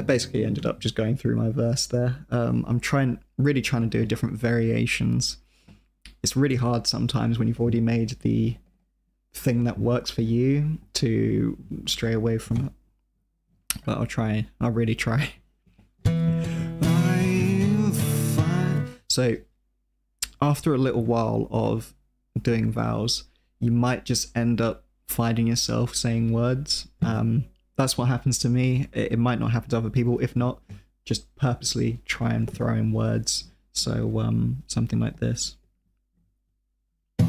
Speaker 1: Basically ended up just going through my verse there. I'm really trying to do different variations. It's really hard sometimes when you've already made the thing that works for you to stray away from it. But I'll really try. So after a little while of doing vowels, you might just end up finding yourself saying words. That's what happens to me. It might not happen to other people. If not, just purposely try and throw in words. So something like this. I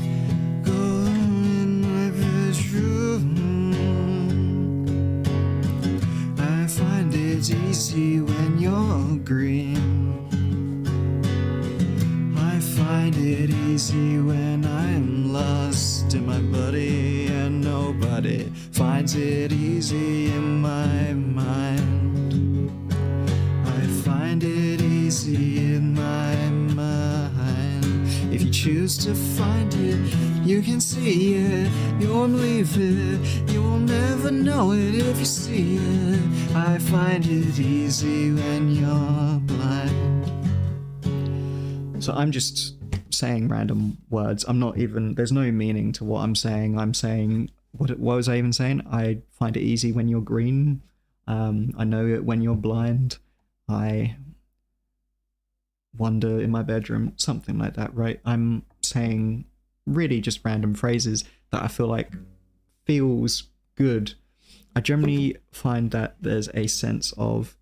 Speaker 1: find it easy when you're green. I find it easy when I'm lost in my body, and nobody finds it easy in my mind. I find it easy in my mind. If you choose to find it, you can see it, you won't believe it, you will never know it if you see it. I find it easy when you're blind. So I'm just saying random words. I'm not even, there's no meaning to what I'm saying. I'm saying, what was I even saying? I find it easy when you're green. I know it when you're blind. I wonder in my bedroom, something like that, right? I'm saying really just random phrases that I feel like feels good. I generally find that there's a sense of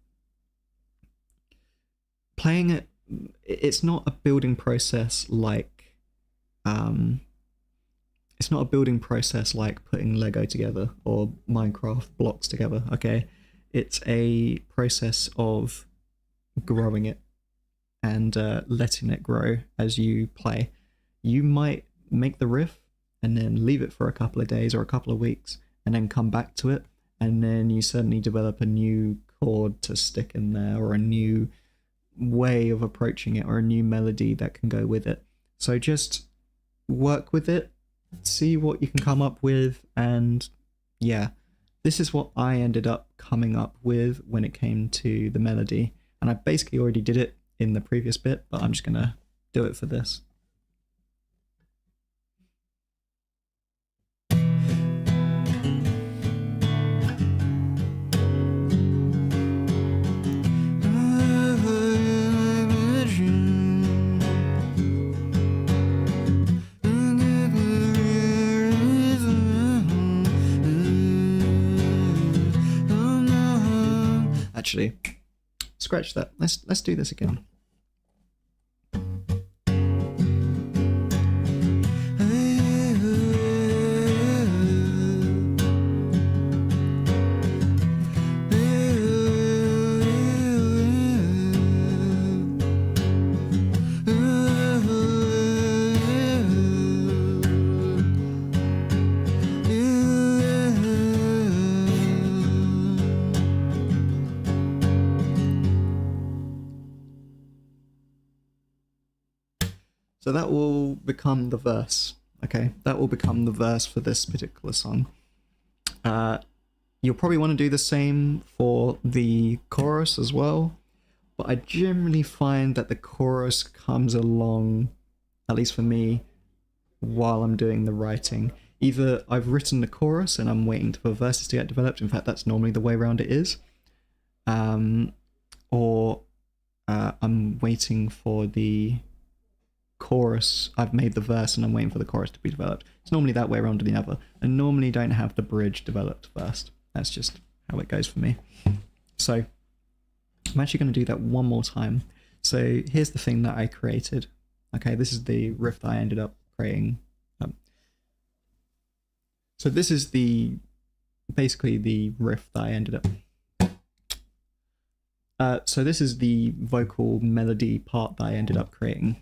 Speaker 1: playing it. It's not a building process like um it's not a building process like putting Lego together or Minecraft blocks together, okay? It's a process of growing it and letting it grow as you play. You might make the riff and then leave it for a couple of days or a couple of weeks and then come back to it. And then you suddenly develop a new chord to stick in there or a new way of approaching it or a new melody that can go with it. So just work with it, see what you can come up with, and yeah, this is what I ended up coming up with when it came to the melody. And I basically already did it in the previous bit, but I'm just gonna do it for this. Actually, scratch that. Let's do this again. So that will become the verse, okay? That will become the verse for this particular song. You'll probably want to do the same for the chorus as well, but I generally find that the chorus comes along, at least for me, while I'm doing the writing. Either I've written the chorus and I'm waiting for verses to get developed. In fact, that's normally the way around it is. Or I'm waiting for the chorus. I've made the verse and I'm waiting for the chorus to be developed. It's normally that way around to the other. I normally don't have the bridge developed first. That's just how it goes for me. So I'm actually going to do that one more time. So here's the thing that I created. Okay, this is the riff that I ended up creating. So this is basically the riff that I ended up. So this is the vocal melody part that I ended up creating.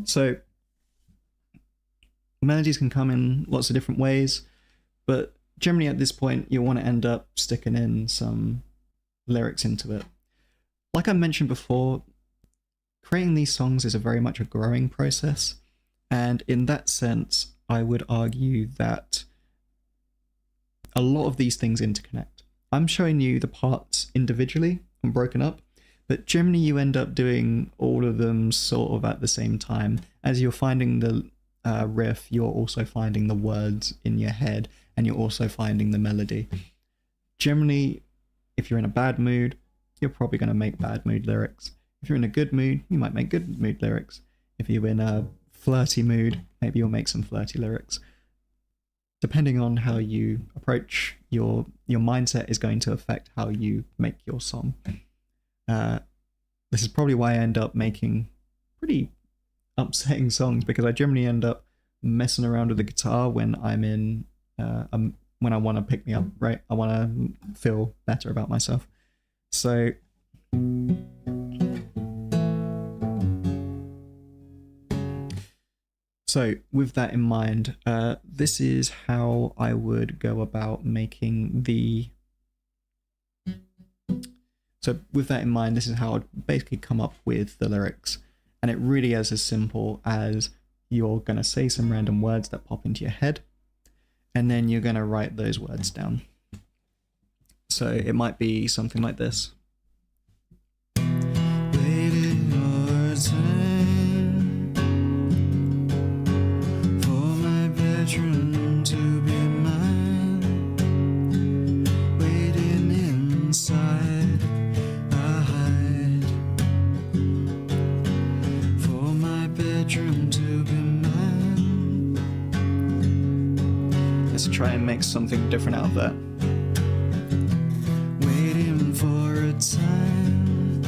Speaker 1: So melodies can come in lots of different ways, but generally at this point you want to end up sticking in some lyrics into it. Like I mentioned before, creating these songs is very much a growing process, and in that sense I would argue that a lot of these things interconnect. I'm showing you the parts individually and broken up, but generally you end up doing all of them sort of at the same time. As you're finding the riff, you're also finding the words in your head, and you're also finding the melody. Generally, if you're in a bad mood, you're probably going to make bad mood lyrics. If you're in a good mood, you might make good mood lyrics. If you're in a flirty mood, maybe you'll make some flirty lyrics. Depending on how you approach your mindset is going to affect how you make your song. This is probably why I end up making pretty upsetting songs, because I generally end up messing around with the guitar when I'm in a when I want to pick me up, right? I want to feel better about myself. So with that in mind, this is how I would go about making the. So with that in mind, this is how I'd basically come up with the lyrics. And it really is as simple as you're going to say some random words that pop into your head, and then you're going to write those words down. So it might be something like this. Let's try and make something different out of that. Waiting for a time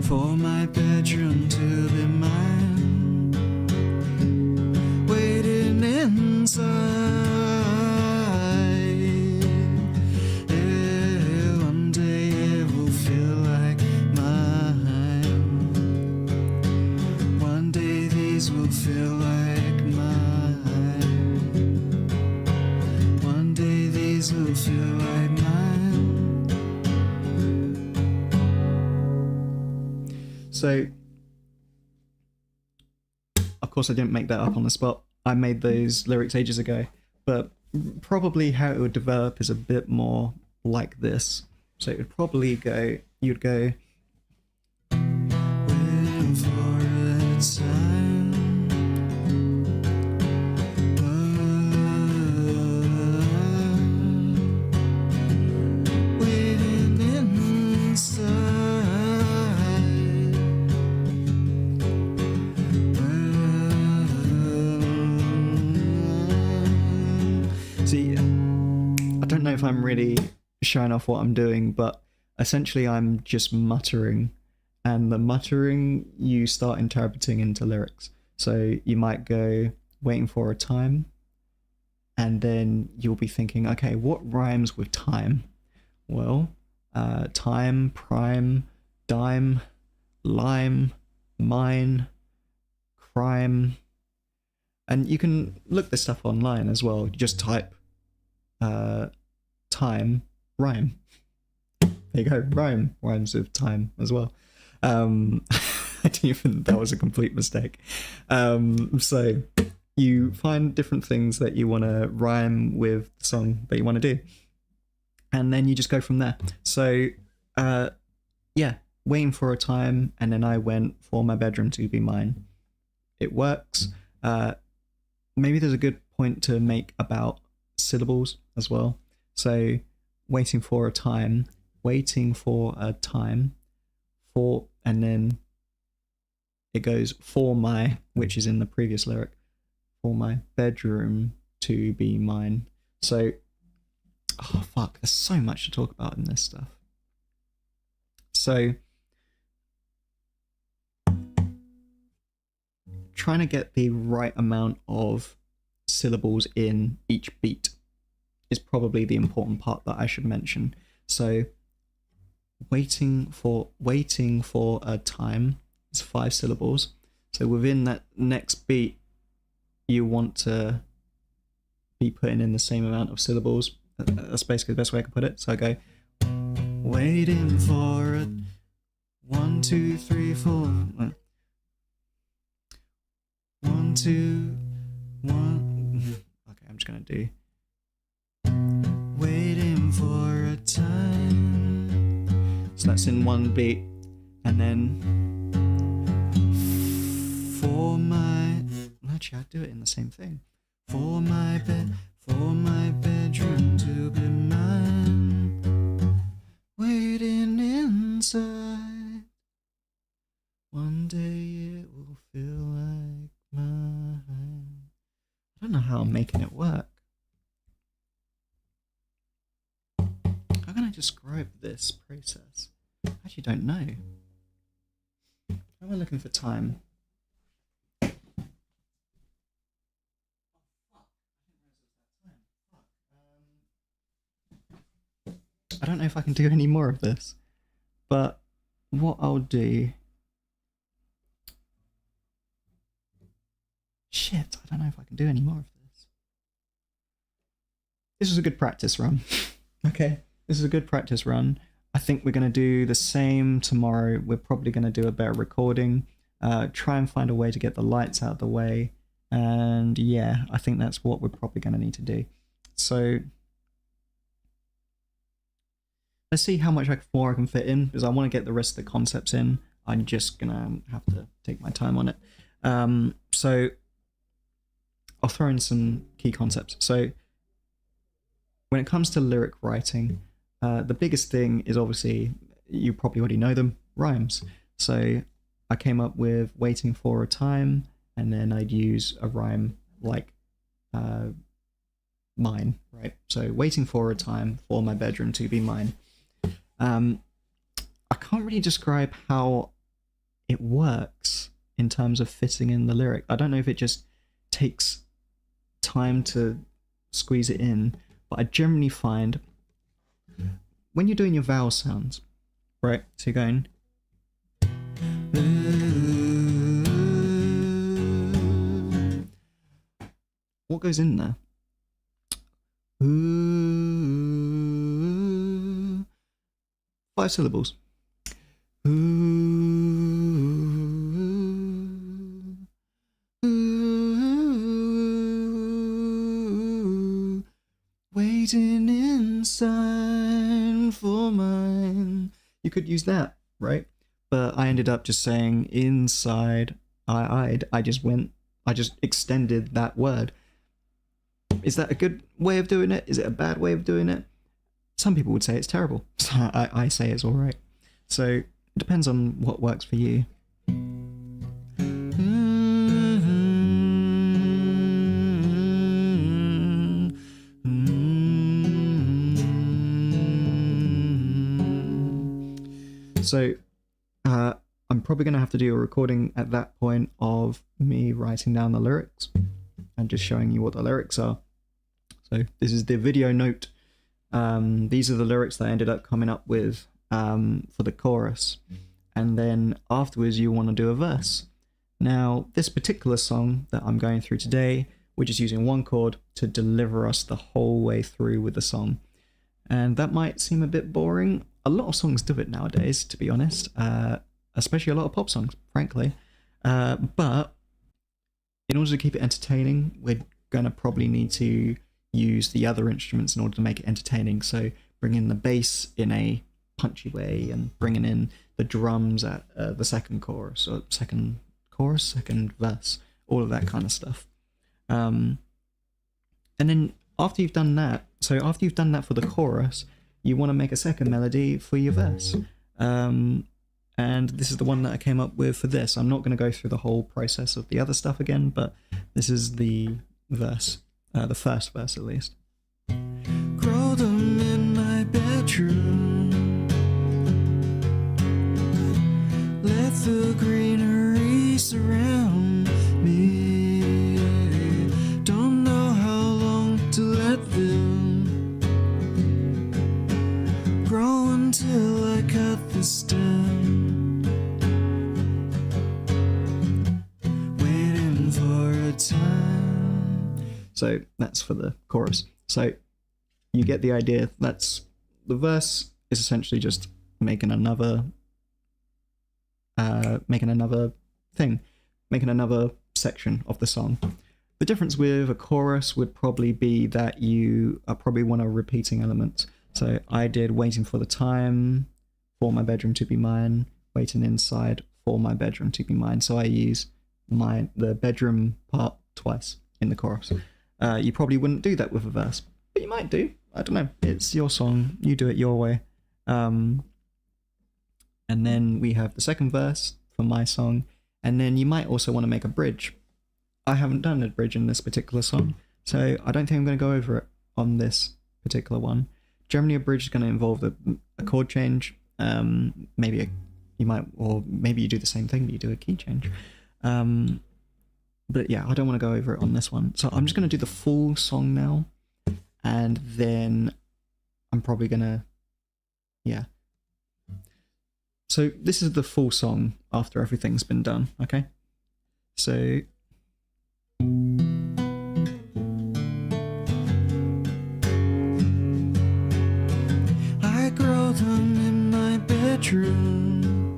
Speaker 1: for my bedroom to be mine. Waiting inside. Yeah, one day it will feel like mine. One day these will feel like mine. Will feel like mine. So, of course, I didn't make that up on the spot. I made those lyrics ages ago, but probably how it would develop is a bit more like this. So it would probably go, you'd go, waiting for a time. See, I don't know if I'm really showing off what I'm doing, but essentially I'm just muttering, and the muttering you start interpreting into lyrics. So you might go waiting for a time, and then you'll be thinking, okay, what rhymes with time? Well, time, prime, dime, lime, mine, crime. And you can look this stuff online as well. You just type time, rhyme. There you go, rhyme rhymes with time as well. I didn't even, that was a complete mistake. So you find different things that you want to rhyme with the song that you want to do, and then you just go from there. So yeah, waiting for a time, and then I went for my bedroom to be mine. It works. Maybe there's a good point to make about syllables as well. So waiting for a time, for, and then it goes for my, which is in the previous lyric, for my bedroom to be mine. So, oh fuck, there's so much to talk about in this stuff. So trying to get the right amount of syllables in each beat is probably the important part that I should mention. So waiting for a time is 5 syllables. So within that next beat, you want to be putting in the same amount of syllables. That's basically the best way I can put it. So I go waiting for it. 1, 2, 3, 4. 1, 2, 1. Okay, I'm just gonna do waiting for a time. So that's in one beat, and then for my. Actually, I'd do it in the same thing. For my bedroom to be mine. Waiting inside. One day it will feel like mine. I don't know how I'm making it work. How can I describe this process? I actually don't know. How am I looking for time? don't know if I can do any more of this, but what I'll do... Shit, I don't know if I can do any more of this. This is a good practice run. Okay, this is a good practice run. I think we're going to do the same tomorrow. We're probably going to do a better recording. Try and find a way to get the lights out of the way. And yeah, I think that's what we're probably going to need to do. So let's see how much more I can fit in, because I want to get the rest of the concepts in. I'm just going to have to take my time on it. So I'll throw in some key concepts. So when it comes to lyric writing, the biggest thing is, obviously, you probably already know them, rhymes. So I came up with waiting for a time, and then I'd use a rhyme like mine, right? So waiting for a time for my bedroom to be mine. I can't really describe how it works in terms of fitting in the lyric. I don't know if it just takes time to squeeze it in, but I generally find when you're doing your vowel sounds, right? So you're going... What goes in there? Ooh, 5 syllables. Ooh, ooh, waiting inside for mine. You could use that, right? But I ended up just saying inside. I just extended that word. Is that a good way of doing it? Is it a bad way of doing it? Some people would say it's terrible. So I say it's all right. So it depends on what works for you. So I'm probably going to have to do a recording at that point of me writing down the lyrics and just showing you what the lyrics are. So this is the video note. These are the lyrics that I ended up coming up with for the chorus. And then afterwards you want to do a verse. Now this particular song that I'm going through today, we're just using one chord to deliver us the whole way through with the song. And that might seem a bit boring. A lot of songs do it nowadays, to be honest, especially a lot of pop songs, frankly. But in order to keep it entertaining, we're going to probably need to use the other instruments in order to make it entertaining. So bring in the bass in a punchy way, and bringing in the drums at the second chorus, or second verse, all of that kind of stuff. And then after you've done that, for the chorus, you want to make a second melody for your verse. And this is the one that I came up with for this. I'm not going to go through the whole process of the other stuff again, but this is the verse, the first verse at least. Grow them in my bedroom, let the greenery surround me, don't know how long to let them grow until I cut the stem. So that's for the chorus. So you get the idea. That's the verse is essentially just making another section of the song. The difference with a chorus would probably be that you probably want a repeating element. So I did waiting for the time for my bedroom to be mine, waiting inside for my bedroom to be mine. So I use the bedroom part twice in the chorus. You probably wouldn't do that with a verse, but you might do. I don't know. It's your song. You do it your way. And then we have the second verse for my song. And then you might also want to make a bridge. I haven't done a bridge in this particular song, so I don't think I'm going to go over it on this particular one. Generally, a bridge is going to involve a chord change. Maybe you do the same thing, but you do a key change. But yeah, I don't want to go over it on this one. So I'm just going to do the full song now, and then I'm probably going to Yeah. So this is the full song after everything's been done, okay? So I grow them in my bedroom.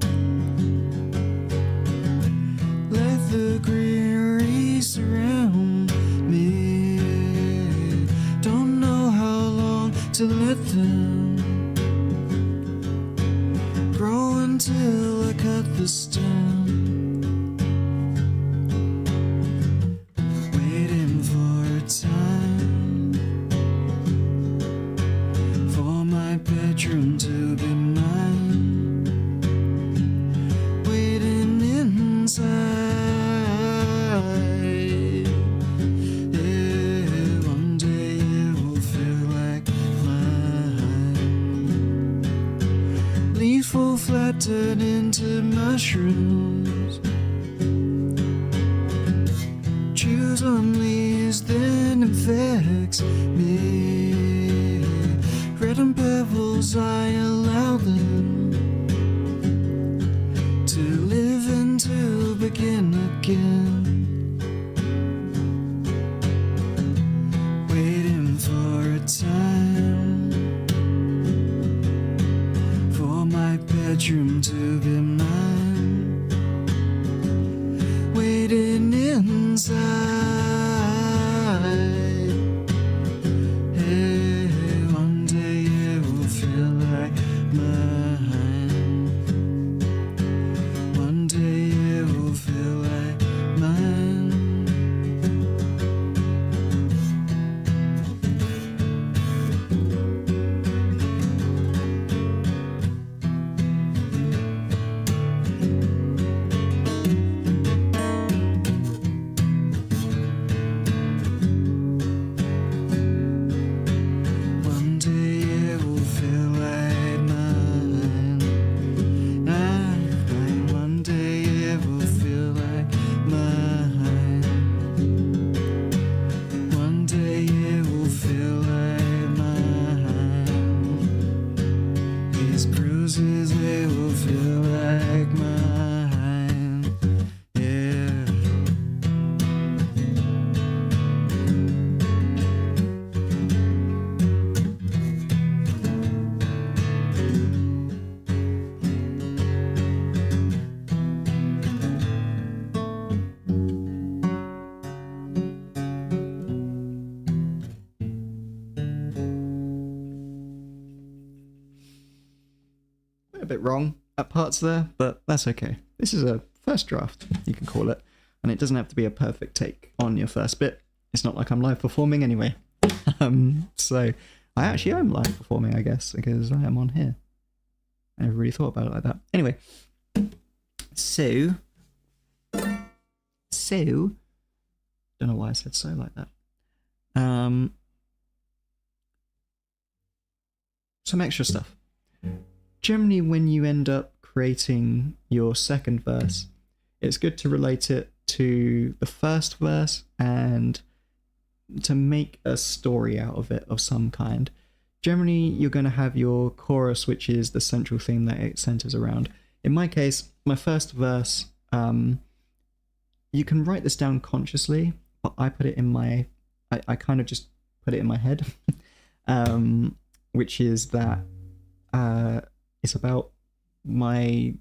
Speaker 1: Let the greenery surround me. Don't know how long to let them grow until I cut the stem. Waiting for a time for my bedroom to be mine. Waiting inside. Yeah, one day it will feel like mine. Leaves fall flat, turn into mushrooms. Chews on leaves, then infects me. Red and pebbles, I allow them to live and to begin again. Waiting for a time for my bedroom to be mine. Waiting inside. Hey, one day it will feel like mine. One day it will feel like mine. One day it will feel like mine. One day it will feel like mine. One day it will feel like mine. These bruises, they will feel like mine. Yeah. Went a bit wrong at parts there, but that's okay. This is a first draft, you can call it, and it doesn't have to be a perfect take on your first bit. It's not like I'm live performing anyway. So I actually am live performing, I guess, because I am on here. I never really thought about it like that. Anyway, so don't know why I said so like that. Some extra stuff. Generally, when you end up creating your second verse, it's good to relate it to the first verse and to make a story out of it of some kind. Generally, you're going to have your chorus, which is the central theme that it centers around. In my case, my first verse, you can write this down consciously, but I put it in my, I kind of just put it in my head, which is that it's about my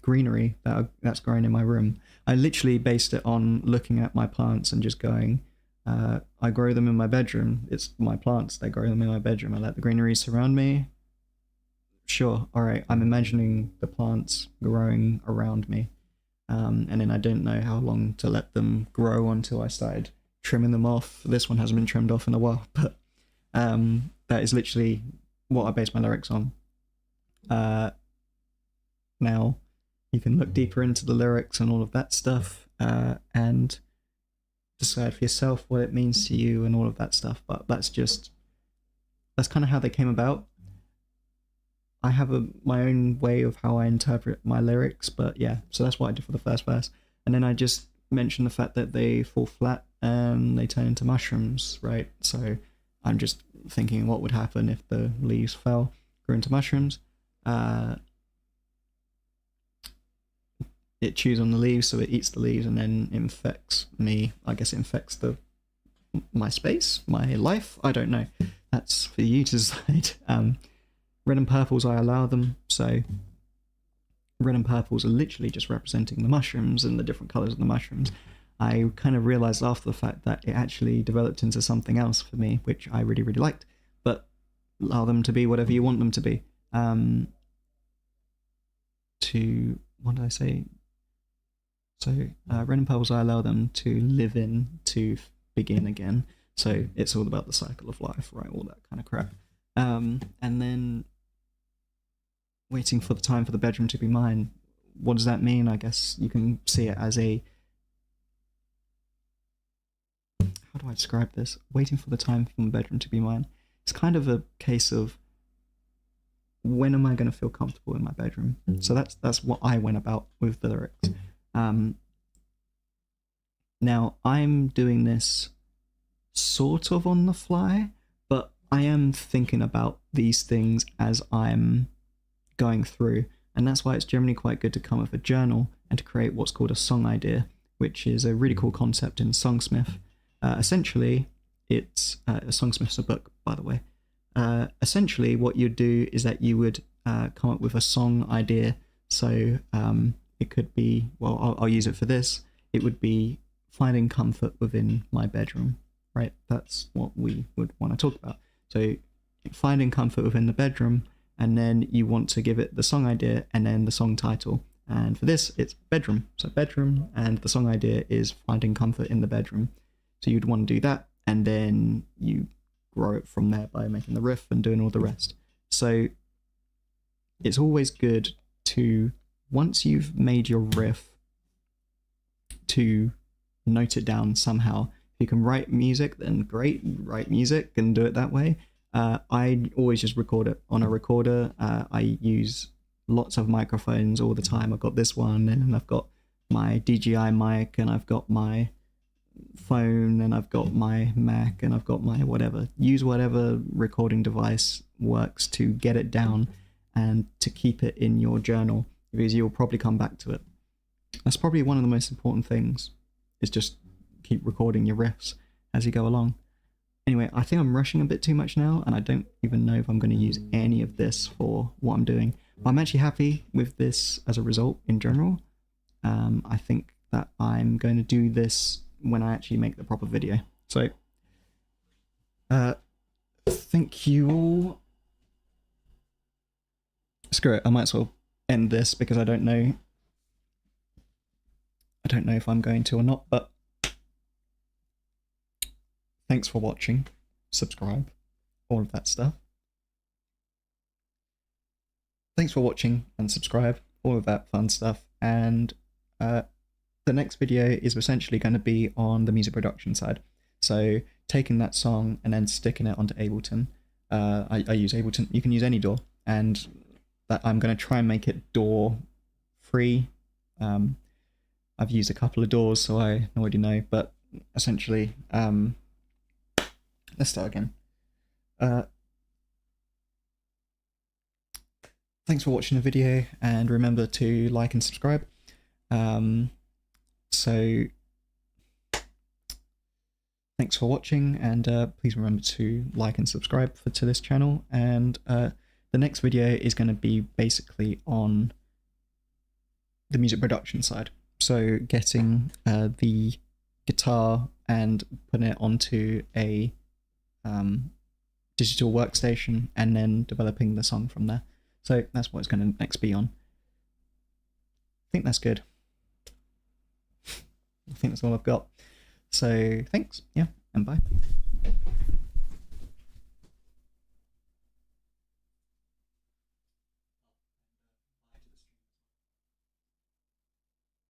Speaker 1: greenery that's growing in my room. I literally based it on looking at my plants and just going, I grow them in my bedroom. It's my plants. They grow them in my bedroom. I let the greenery surround me. Sure. All right. I'm imagining the plants growing around me. And then I didn't know how long to let them grow until I started trimming them off. This one hasn't been trimmed off in a while, but that is literally what I base my lyrics on. Now, you can look deeper into the lyrics and all of that stuff, and decide for yourself what it means to you and all of that stuff, but that's kind of how they came about. I have my own way of how I interpret my lyrics, but yeah, so that's what I did for the first verse. And then I just mentioned the fact that they fall flat and they turn into mushrooms, right? So I'm just thinking what would happen if the leaves fell. grew into mushrooms. It chews on the leaves, so it eats the leaves and then infects me. I guess it infects my space, my life. I don't know. That's for you to decide. Red and purples, I allow them. So red and purples are literally just representing the mushrooms and the different colors of the mushrooms. I kind of realized after the fact that it actually developed into something else for me, which I really, really liked. But allow them to be whatever you want them to be. What did I say? So red and purples, I allow them to live in, to begin again. So it's all about the cycle of life, right? All that kind of crap. And then waiting for the time for the bedroom to be mine. What does that mean? I guess you can see it as a... How do I describe this? Waiting for the time for the bedroom to be mine. It's kind of a case of, when am I going to feel comfortable in my bedroom? So that's what I went about with the lyrics. Now, I'm doing this sort of on the fly, but I am thinking about these things as I'm going through, and that's why it's generally quite good to come with a journal and to create what's called a song idea, which is a really cool concept in Songsmith. Essentially, it's Songsmith's a book, by the way. Essentially, what you'd do is that you would come up with a song idea. So it could be, well, I'll use it for this. It would be finding comfort within my bedroom, right? That's what we would want to talk about. So finding comfort within the bedroom, and then you want to give it the song idea and then the song title. And for this, it's bedroom. So bedroom, and the song idea is finding comfort in the bedroom. So you'd want to do that, and then you grow it from there by making the riff and doing all the rest. So it's always good to, once you've made your riff, to note it down somehow. If you can write music, then great, write music and do it that way. I always just record it on a recorder. I use lots of microphones all the time. I've got this one, and I've got my DJI mic, and I've got my phone, and I've got my Mac, and I've got my whatever. Use whatever recording device works to get it down and to keep it in your journal, because you'll probably come back to it. That's probably one of the most important things, is just keep recording your riffs as you go along. Anyway, I think I'm rushing a bit too much now, and I don't even know if I'm going to use any of this for what I'm doing. But I'm actually happy with this as a result in general. I think that I'm going to do this when I actually make the proper video. So, thank you all. Screw it, I might as well end this because I don't know if I'm going to or not, but thanks for watching, subscribe, all of that stuff. Thanks for watching and subscribe, all of that fun stuff, and the next video is essentially going to be on the music production side. So taking that song and then sticking it onto Ableton. I use Ableton, you can use any DAW, and that I'm going to try and make it DAW free. I've used a couple of DAWs, so I already know, but essentially, let's start again. Thanks for watching the video, and remember to like and subscribe. So thanks for watching, and please remember to like and subscribe to this channel, and the next video is going to be basically on the music production side. So getting the guitar and putting it onto a digital workstation, and then developing the song from there. So that's what it's going to next be on. I think that's good. I think that's all I've got. So thanks, yeah, and bye.